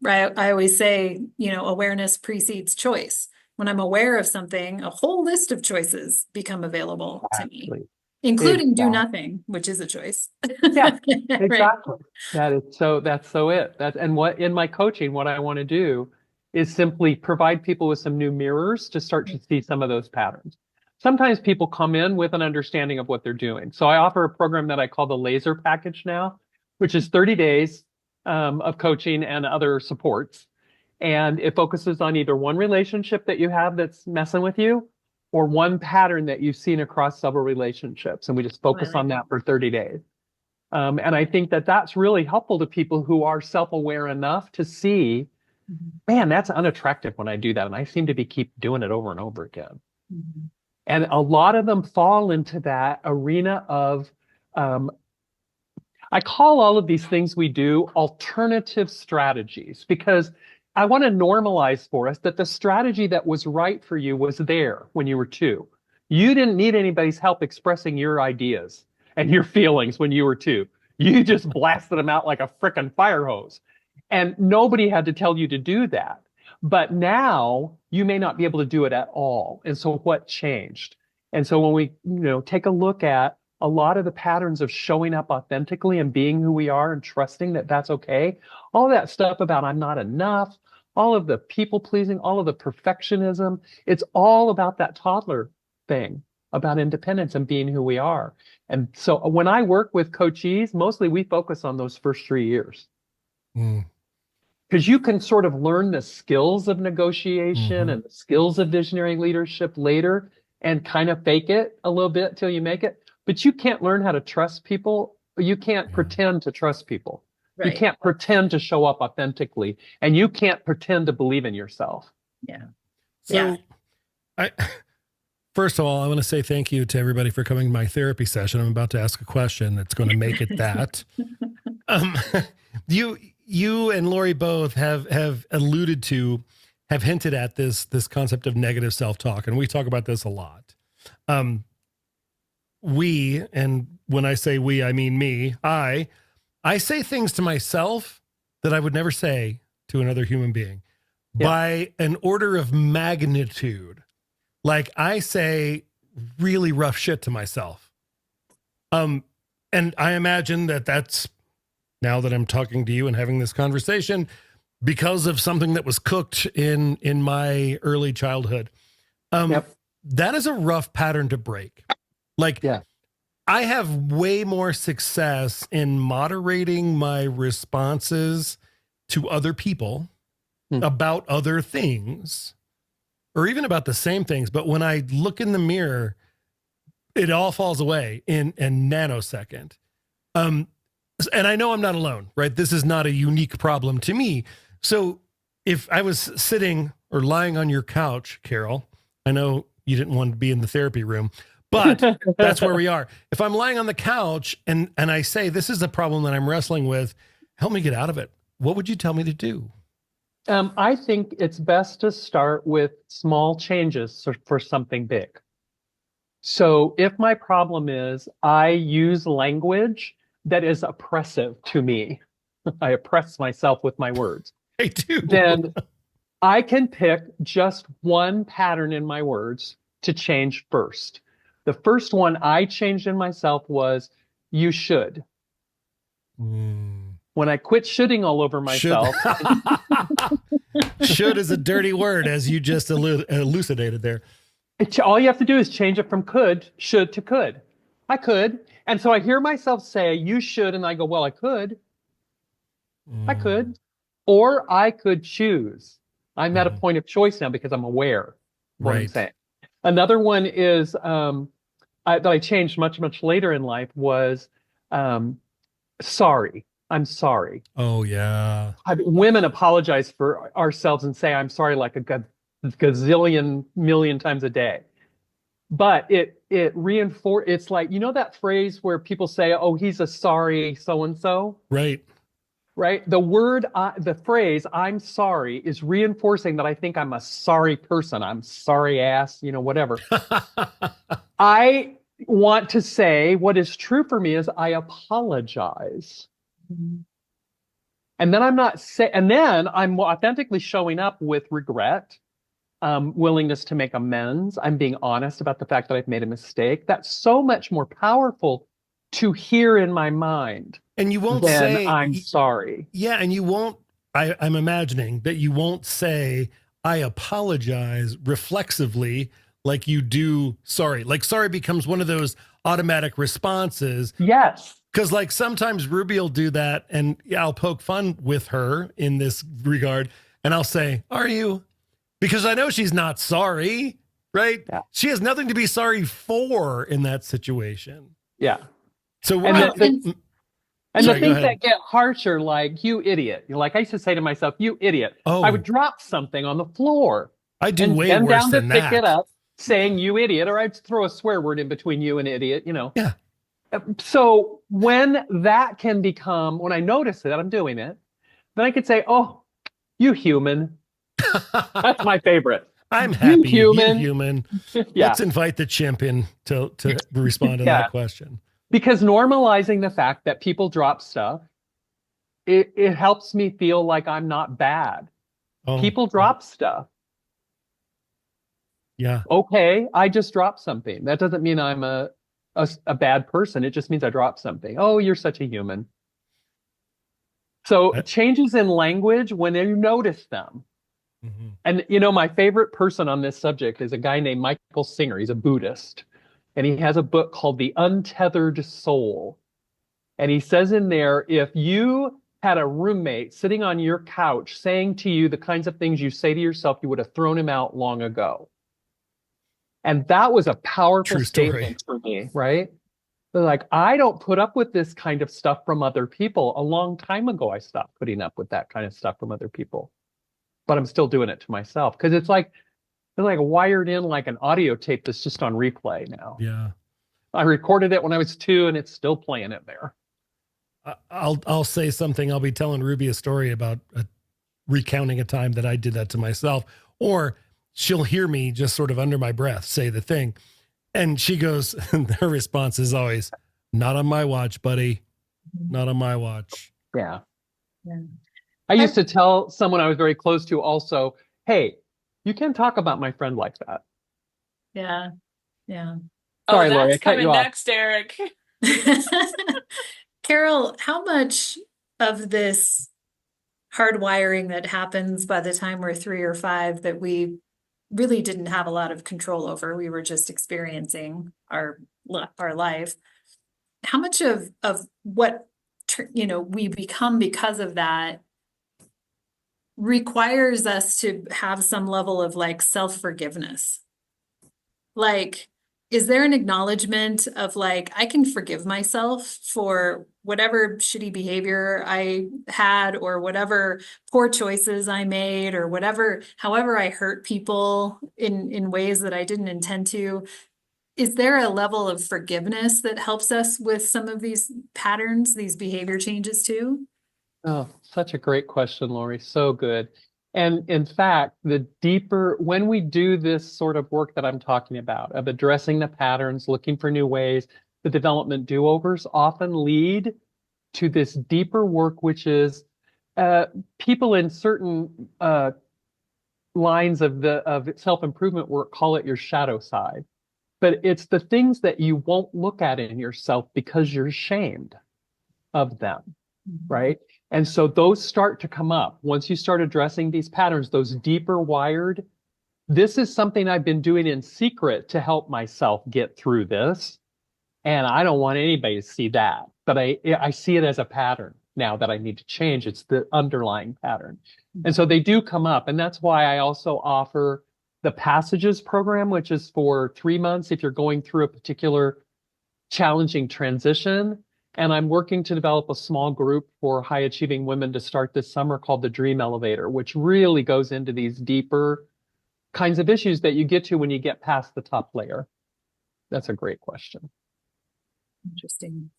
I always say, awareness precedes choice. When I'm aware of something, a whole list of choices become available to me, Exactly. including do Exactly. nothing, which is a choice. Yeah, Right. exactly. That's so it. And what in my coaching, what I want to do is simply provide people with some new mirrors to start to see some of those patterns. Sometimes people come in with an understanding of what they're doing. So I offer a program that I call the laser package now, which is 30 days of coaching and other supports. And it focuses on either one relationship that you have that's messing with you, or one pattern that you've seen across several relationships. And we just focus on that for 30 days. And I think that that's really helpful to people who are self-aware enough to see, man, that's unattractive when I do that. And I seem to keep doing it over and over again. Mhm. And a lot of them fall into that arena of, I call all of these things we do alternative strategies, because I want to normalize for us that the strategy that was right for you was there when you were 2. You didn't need anybody's help expressing your ideas and your feelings when you were 2. You just blasted them out like a frickin' fire hose. And nobody had to tell you to do that. But now you may not be able to do it at all. And so what changed? And so when we, take a look at a lot of the patterns of showing up authentically and being who we are and trusting that that's okay, all that stuff about I'm not enough, all of the people pleasing, all of the perfectionism, it's all about that toddler thing, about independence and being who we are. And so when I work with coachees, mostly we focus on those first 3 years. Because you can sort of learn the skills of negotiation and the skills of visionary leadership later and kind of fake it a little bit till you make it. But you can't learn how to trust people. You can't pretend to trust people. Right. You can't pretend to show up authentically, and you can't pretend to believe in yourself. Yeah. So first of all, I want to say thank you to everybody for coming to my therapy session. I'm about to ask a question that's going to make it that. You and Lori both have hinted at this concept of negative self-talk, and we talk about this a lot. We, and when I say we, I mean me, I say things to myself that I would never say to another human being by an order of magnitude. Like, I say really rough shit to myself. And I imagine that that's, now that I'm talking to you and having this conversation, because of something that was cooked in my early childhood. That is a rough pattern to break. Like, I have way more success in moderating my responses to other people about other things, or even about the same things. But when I look in the mirror, it all falls away in a nanosecond. And I know I'm not alone, right? This is not a unique problem to me. So if I was sitting or lying on your couch, Carol, I know you didn't want to be in the therapy room, but that's where we are. If I'm lying on the couch and I say, this is a problem that I'm wrestling with, help me get out of it, what would you tell me to do? I think it's best to start with small changes for something big. So if my problem is I use language that is oppressive to me, I oppress myself with my words. I do. Then I can pick just one pattern in my words to change first. The first one I changed in myself was, you should. When I quit shoulding all over myself. Should is a dirty word, as you just elucidated there. All you have to do is change it from should to could. I could. And so I hear myself say, you should. And I go, well, I could. I could. Or I could choose. I'm at a point of choice now because I'm aware of what I'm saying. Another one is that I changed much, much later in life was sorry. I'm sorry. Oh, yeah. Women apologize for ourselves and say, I'm sorry, like a gazillion million times a day. But it it's like, you know, that phrase where people say, oh, he's a sorry so-and-so? Right. Right? The phrase, I'm sorry, is reinforcing that I think I'm a sorry person. I'm sorry ass, you know, whatever. I want to say what is true for me is I apologize. And then I'm authentically showing up with regret, willingness to make amends. I'm being honest about the fact that I've made a mistake. That's so much more powerful to hear in my mind. And you won't than say I'm sorry. Yeah, and you won't. I'm imagining that you won't say I apologize reflexively like you do sorry. Like sorry becomes one of those automatic responses. Yes. Because like sometimes Ruby will do that, and I'll poke fun with her in this regard, and I'll say, "Are you?" Because I know she's not sorry, right? Yeah. She has nothing to be sorry for in that situation. Yeah. So and the things that get harsher, like, you idiot. You know, like I used to say to myself, you idiot. Oh. I would drop something on the floor. I do and way bend worse down than to pick that. it up, saying you idiot, or I'd throw a swear word in between you and idiot, you know. Yeah. So when I notice that I'm doing it, then I could say, oh, you human. That's my favorite. I'm happy. You You human. Yeah. Let's invite the chimp in to respond to that question. Because normalizing the fact that people drop stuff, it helps me feel like I'm not bad. Oh, People drop stuff. Yeah. Okay, I just dropped something. That doesn't mean I'm a bad person. It just means I dropped something. Oh, you're such a human. So changes in language, when you notice them. Mm-hmm. And, you know, my favorite person on this subject is a guy named Michael Singer. He's a Buddhist. And he has a book called The Untethered Soul. And he says in there, if you had a roommate sitting on your couch saying to you the kinds of things you say to yourself, you would have thrown him out long ago. And that was a powerful statement for me, right? Like, I don't put up with this kind of stuff from other people. A long time ago, I stopped putting up with that kind of stuff from other people. But I'm still doing it to myself because it's like wired in like an audio tape that's just on replay now. Yeah. I recorded it when I was 2 and it's still playing it there. I'll say something. I'll be telling Ruby a story about recounting a time that I did that to myself, or she'll hear me just sort of under my breath say the thing. And she goes, her response is always, not on my watch, buddy. Not on my watch. Yeah. I used to tell someone I was very close to also, hey, you can't talk about my friend like that. Yeah. Sorry, that's Lori, I cut coming you off. next, Eric. Carol, how much of this hardwiring that happens by the time we're 3 or 5 that we really didn't have a lot of control over, we were just experiencing our life, how much of what we become because of that requires us to have some level of like self-forgiveness? Like, is there an acknowledgement of like, I can forgive myself for whatever shitty behavior I had, or whatever poor choices I made, or however I hurt people in ways that I didn't intend to? Is there a level of forgiveness that helps us with some of these patterns, these behavior changes too? Oh, such a great question, Lori. So good. And in fact, when we do this sort of work that I'm talking about, of addressing the patterns, looking for new ways, the development do-overs often lead to this deeper work, which is people in certain lines of self-improvement work call it your shadow side. But it's the things that you won't look at in yourself because you're ashamed of them, right? And so those start to come up. Once you start addressing these patterns, those deeper wired, this is something I've been doing in secret to help myself get through this. And I don't want anybody to see that. But I see it as a pattern now that I need to change. It's the underlying pattern. And so they do come up. And that's why I also offer the Passages program, which is for 3 months if you're going through a particular challenging transition. And I'm working to develop a small group for high achieving women to start this summer called the Dream Elevator, which really goes into these deeper kinds of issues that you get to when you get past the top layer. That's a great question. Interesting.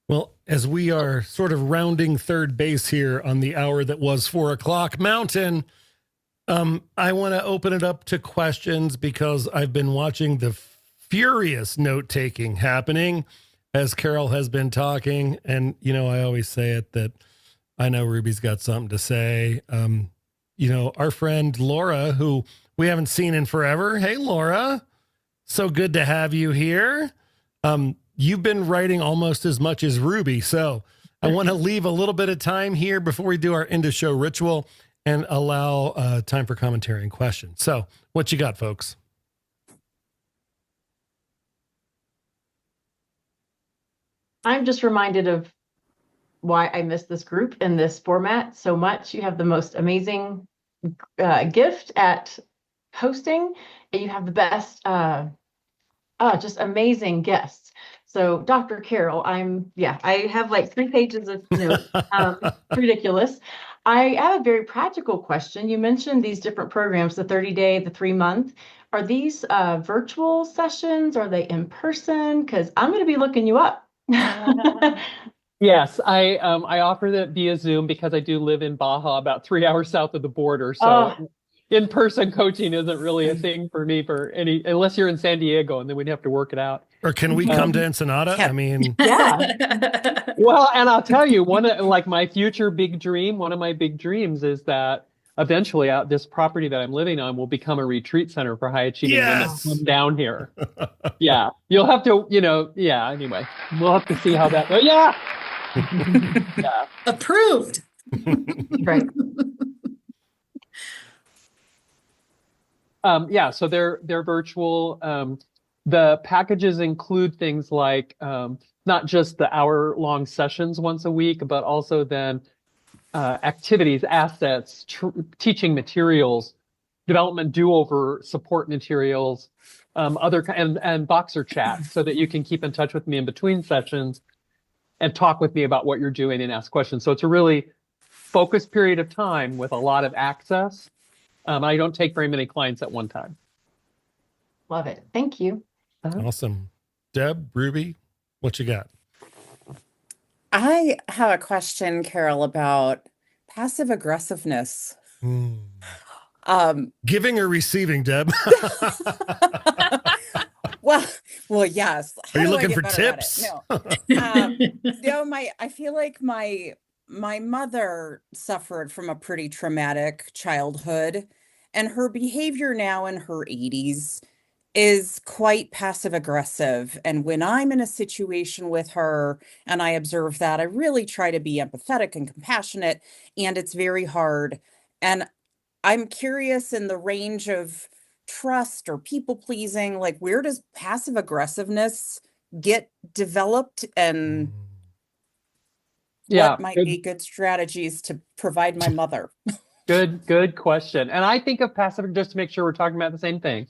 Well, as we are sort of rounding third base here on the hour that was 4 o'clock Mountain, I want to open it up to questions because I've been watching the furious note-taking happening as Carol has been talking. And, you know, I always say it that I know Ruby's got something to say. You know, our friend Laura, who we haven't seen in forever. Hey, Laura, so good to have you here. You've been writing almost as much as Ruby. So I want to leave a little bit of time here before we do our end of show ritual and allow time for commentary and questions. So what you got, folks? I'm just reminded of why I miss this group in this format so much. You have the most amazing gift at hosting, and you have the best, just amazing guests. So Dr. Carol, I have like 3 pages of notes, ridiculous. I have a very practical question. You mentioned these different programs, the 30-day, the 3-month. Are these virtual sessions? Are they in person? Because I'm going to be looking you up. Yes, I offer that via Zoom because I do live in Baja, about 3 hours south of the border. So in-person coaching isn't really a thing for me unless you're in San Diego, and then we'd have to work it out. Or can we come to Ensenada? I mean, Yeah. Well, and I'll tell you, one of my big dreams is that eventually this property that I'm living on will become a retreat center for high achieving women to come down here. Yeah. You'll have to, anyway, we'll have to see how that goes. Yeah. Yeah. Approved. Right. So they're virtual. The packages include things like not just the hour-long sessions once a week, but also then activities, assets, teaching materials, development do-over support materials, and Boxer chat, so that you can keep in touch with me in between sessions and talk with me about what you're doing and ask questions. So it's a really focused period of time with a lot of access. I don't take very many clients at one time. Love it. Thank you. Awesome. Deb, Ruby, what you got? I have a question, Carol, about passive aggressiveness. Giving or receiving, Deb? Well, yes. Are you looking for tips? No. I feel like my mother suffered from a pretty traumatic childhood, and her behavior now in her 80s is quite passive aggressive. And when I'm in a situation with her and I observe that, I really try to be empathetic and compassionate, and it's very hard. And I'm curious, in the range of trust or people pleasing, like, where does passive aggressiveness get developed, and what might be good strategies to provide my mother? Good question. And I think of passive, just to make sure we're talking about the same thing,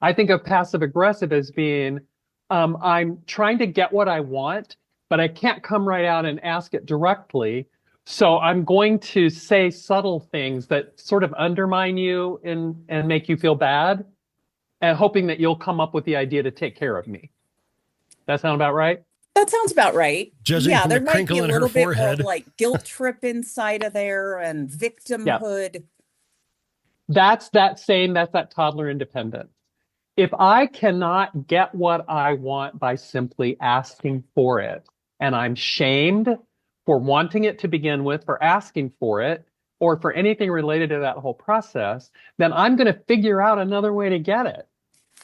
I think of passive aggressive as being, I'm trying to get what I want, but I can't come right out and ask it directly. So I'm going to say subtle things that sort of undermine you and make you feel bad, and hoping that you'll come up with the idea to take care of me. That sound about right? That sounds about right. Judging from there the might crinkle be a in her little bit forehead. more like guilt trip inside of there, and victimhood. That's that toddler independence. If I cannot get what I want by simply asking for it, and I'm shamed for wanting it to begin with, for asking for it, or for anything related to that whole process, then I'm going to figure out another way to get it.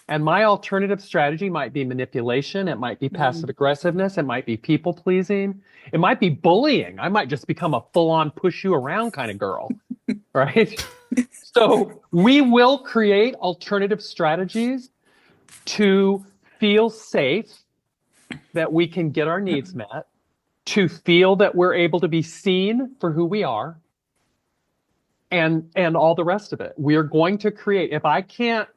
And my alternative strategy might be manipulation. It might be passive aggressiveness. It might be people pleasing. It might be bullying. I might just become a full-on push you around kind of girl, right? So we will create alternative strategies, to feel safe, that we can get our needs met, to feel that we're able to be seen for who we are, and all the rest of it. We are going to create. If I can't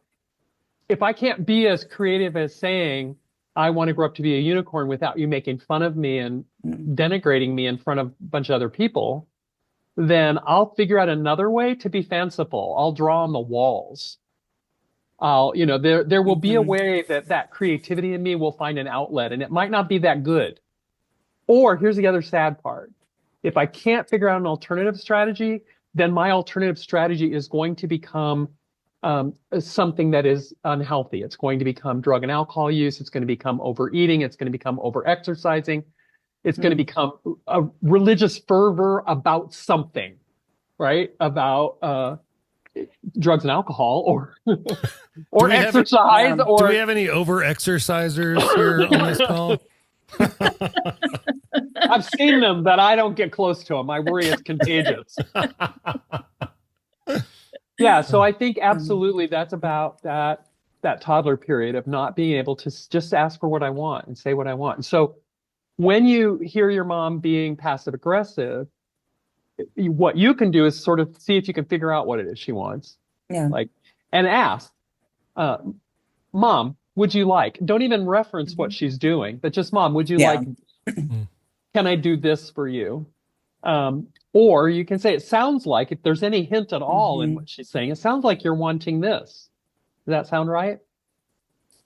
be as creative as saying, I want to grow up to be a unicorn without you making fun of me and denigrating me in front of a bunch of other people, then I'll figure out another way to be fanciful. I'll draw on the walls. There will be a way that creativity in me will find an outlet, and it might not be that good. Or here's the other sad part. If I can't figure out an alternative strategy, then my alternative strategy is going to become something that is unhealthy. It's going to become drug and alcohol use. It's going to become overeating. It's going to become over-exercising. It's going to become a religious fervor about something, right? About drugs and alcohol, or exercise. Do we have any over-exercisers here on this call? I've seen them, but I don't get close to them. I worry it's contagious. Yeah, so I think absolutely that's about that toddler period of not being able to just ask for what I want and say what I want. And so when you hear your mom being passive aggressive, what you can do is sort of see if you can figure out what it is she wants. Yeah. And ask, Mom, would you like? Don't even reference what she's doing, but just, Mom, would you like? Can I do this for you? Or you can say, it sounds like, if there's any hint at all in what she's saying, it sounds like you're wanting this. Does that sound right?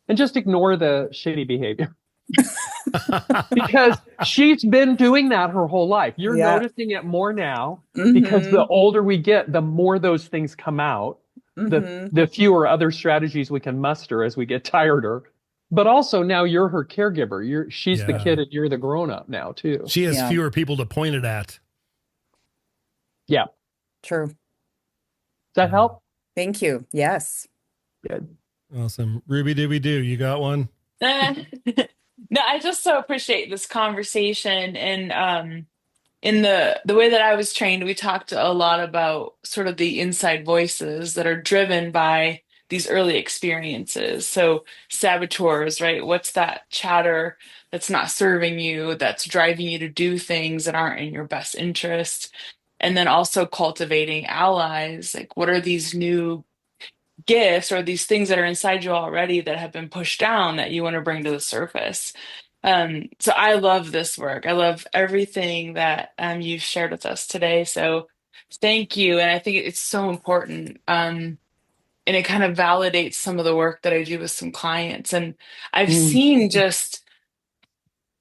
And just ignore the shitty behavior. Because she's been doing that her whole life. You're noticing it more now because the older we get, the more those things come out, the fewer other strategies we can muster as we get tireder. But also now you're her caregiver. She's the kid and you're the grown-up now too. She has fewer people to point it at. Yeah. True. Does that help? Thank you. Yes. Good. Awesome. Ruby Dooby Doo, you got one? No, I just so appreciate this conversation. And in the way that I was trained, we talked a lot about sort of the inside voices that are driven by these early experiences. So saboteurs, right? What's that chatter that's not serving you, that's driving you to do things that aren't in your best interest? And then also cultivating allies. Like, what are these new gifts or these things that are inside you already that have been pushed down that you want to bring to the surface? So I love this work. I love everything that you've shared with us today. So thank you. And I think it's so important. And it kind of validates some of the work that I do with some clients. And I've seen just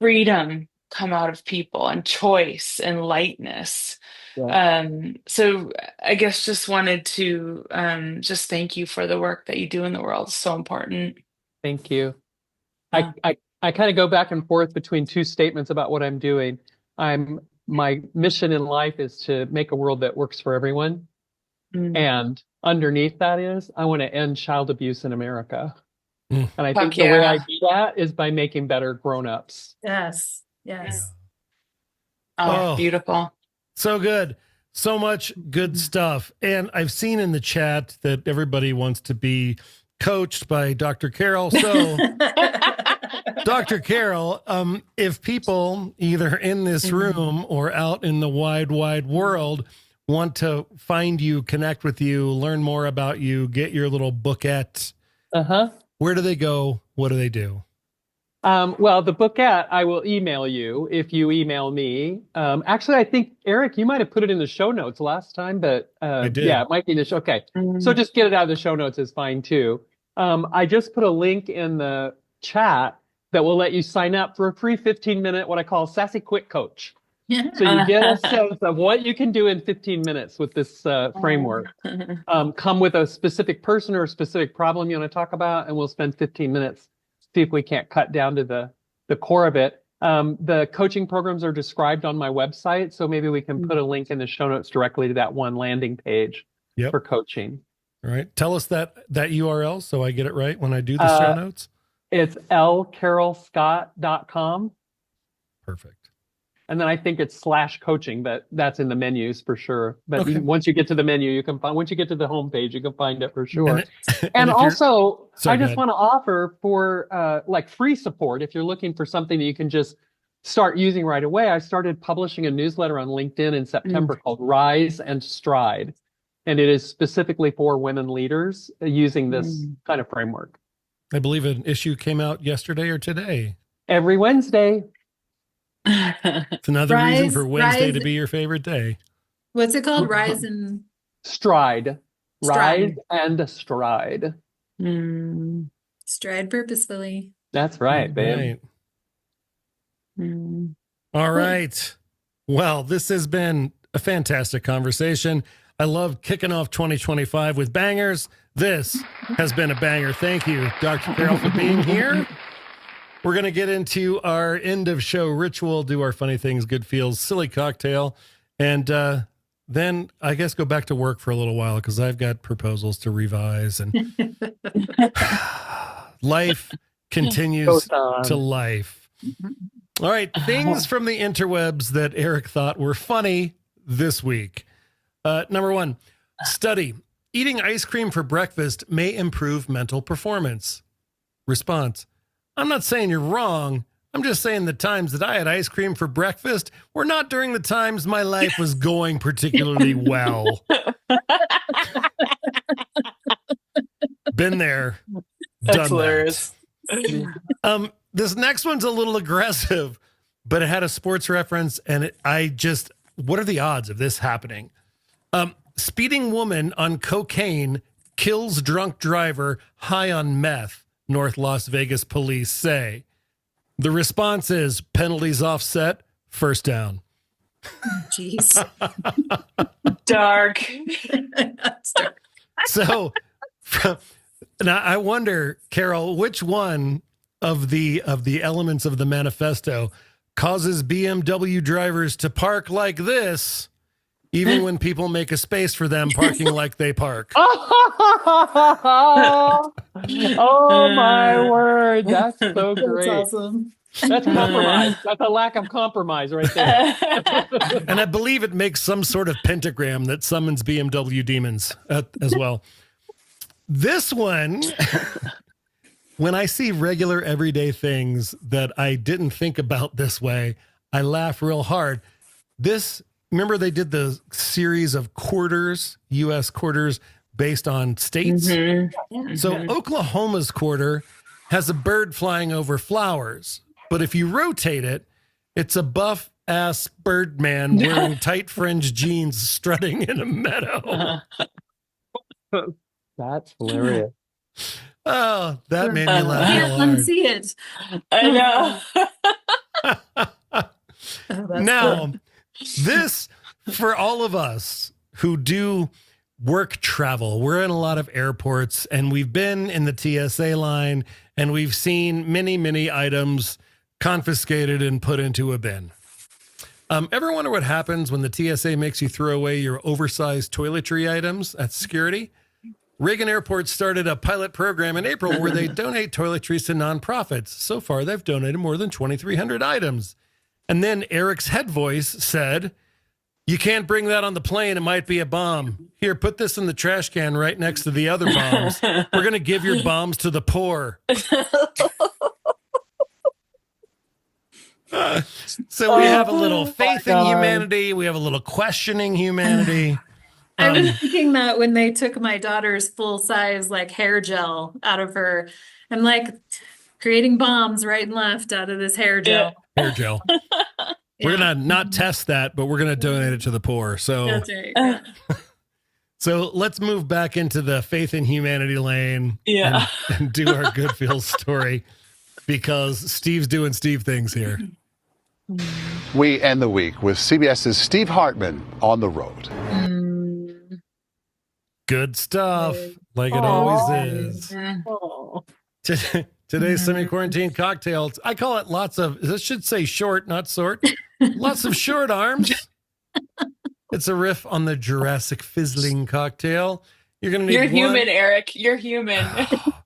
freedom come out of people, and choice and lightness. So I guess just wanted to just thank you for the work that you do in the world. It's so important. Thank you. I kind of go back and forth between two statements about what I'm doing. My mission in life is to make a world that works for everyone. And underneath that is, I want to end child abuse in America. And I think the way I do that is by making better grown-ups. Yes. Oh, beautiful. So good. So much good stuff. And I've seen in the chat that everybody wants to be coached by Dr. Carol. So Dr. Carol, if people either in this room or out in the wide, wide world want to find you, connect with you, learn more about you, get your little bookette, where do they go? What do they do? Well, the bookette, I will email you if you email me. Actually, I think, Eric, you might have put it in the show notes last time, but I did. Yeah, it might be in the show. Okay. So just get it out of the show notes is fine too. I just put a link in the chat that will let you sign up for a free 15-minute, what I call Sassy Quick Coach. So you get a sense of what you can do in 15 minutes with this framework. Come with a specific person or a specific problem you want to talk about, and we'll spend 15 minutes, see if we can't cut down to the core of it. The coaching programs are described on my website, so maybe we can put a link in the show notes directly to that one landing page for coaching. All right. Tell us that URL so I get it right when I do the show notes. It's lcarolscott.com. Perfect. And then I think it's /coaching, but that's in the menus for sure. But Okay. once you get to the menu, you can find, once you get to the homepage, you can find it for sure. And And if you're- also, Sorry, I go just ahead. want to offer for like free support. If you're looking for something that you can just start using right away, I started publishing a newsletter on LinkedIn in September called Rise and Stride. And it is specifically for women leaders using this kind of framework. I believe an issue came out yesterday or today. Every Wednesday. It's another reason for Wednesday Rise- to be your favorite day. What's it called? Rise and Stride. Stride. Rise and Stride. stride purposefully. That's right, babe. Right. All right. Well, this has been a fantastic conversation. I love kicking off 2025 with bangers. This has been a banger. Thank you, Dr. Carol, for being here. We're going to get into our end of show ritual, do our funny things, good feels, silly cocktail, and then I guess go back to work for a little while because I've got proposals to revise and life continues Goes on. to life. All right. Things from the interwebs that Eric thought were funny this week. Number one, study. Eating ice cream for breakfast may improve mental performance. Response. I'm not saying you're wrong. I'm just saying the times that I had ice cream for breakfast were not during the times my life was going particularly well. Been there. That's done hilarious. that. This next one's a little aggressive, but it had a sports reference, and what are the odds of this happening? Speeding woman on cocaine kills drunk driver high on meth, North Las Vegas police say. The response is penalties offset, first down. Jeez. Dark. That's dark. So now I wonder, Carol, which one of the elements of the manifesto causes BMW drivers to park like this, even when people make a space for them parking like they park? Oh my word. That's so That's great. awesome. That's compromise. That's a lack of compromise right there. And I believe it makes some sort of pentagram that summons BMW demons as well. This one, when I see regular everyday things that I didn't think about this way, I laugh real hard. Remember they did the series of quarters, U.S. quarters based on states? So Oklahoma's quarter has a bird flying over flowers. But if you rotate it, it's a buff-ass bird man wearing tight fringe jeans strutting in a meadow. That's hilarious. Oh, that made me laugh Can't real hard. unsee it. I know. Oh, that's Now, this, for all of us who do work travel, we're in a lot of airports, and we've been in the TSA line, and we've seen many, many items confiscated and put into a bin. Ever wonder what happens when the TSA makes you throw away your oversized toiletry items at security? Reagan Airport started a pilot program in April where they donate toiletries to nonprofits. So far, they've donated more than 2,300 items. And then Eric's head voice said, "You can't bring that on the plane. It might be a bomb. Here, put this in the trash can right next to the other bombs. We're going to give your bombs to the poor." So we have a little faith in humanity. We have a little questioning humanity. I was thinking that when they took my daughter's full size like hair gel out of her, I'm like creating bombs right and left out of this hair gel. Hair gel. We're going to not test that, but we're going to donate it to the poor. So, That's right. Yeah. so let's move back into the faith in humanity lane and do our good feels story, because Steve's doing Steve things here. We end the week with CBS's Steve Hartman on the road. Good stuff, like it always is. Today's semi-quarantine cocktails, I call it lots of, this should say short, not sort. Lots of short arms. It's a riff on the Jurassic Fizzling cocktail. You're going to need You're one. human, Eric. You're human.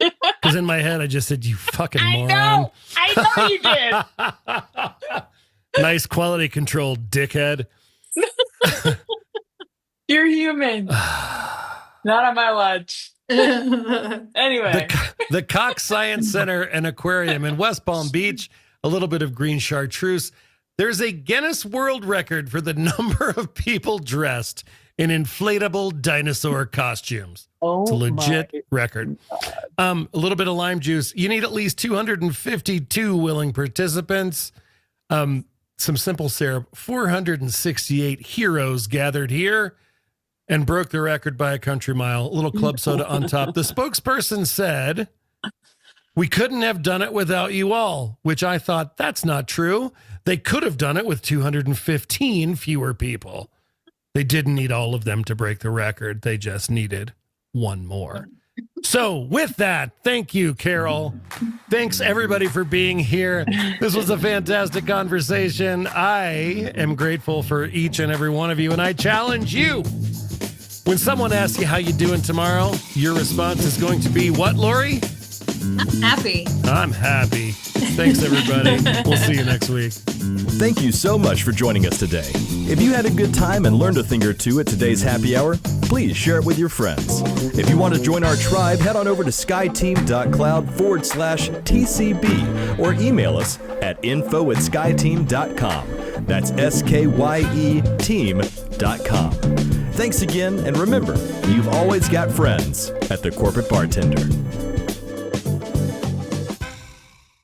Because in my head, I just said, you fucking moron. I know you did. Nice quality control, dickhead. You're human. Not on my watch. Anyway. The Cox Science Center and Aquarium in West Palm Beach, a little bit of green chartreuse. There's a Guinness World Record for the number of people dressed in inflatable dinosaur costumes. Oh, it's a legit my record. A little bit of lime juice. You need at least 252 willing participants. Some simple syrup. 468 heroes gathered here and broke the record by a country mile. A little club soda on top. The spokesperson said, "We couldn't have done it without you all," which I thought, that's not true. They could have done it with 215 fewer people. They didn't need all of them to break the record. They just needed one more. So with that, thank you, Carol. Thanks, everybody, for being here. This was a fantastic conversation. I am grateful for each and every one of you, and I challenge you. When someone asks you how you doing tomorrow, your response is going to be what, Lori? I'm happy. I'm happy. Thanks, everybody. We'll see you next week. Thank you so much for joining us today. If you had a good time and learned a thing or two at today's happy hour, please share it with your friends. If you want to join our tribe, head on over to skyteam.cloud/TCB or email us at info@skyteam.com. That's SKYE team.com. Thanks again, and remember, you've always got friends at the Corporate Bartender.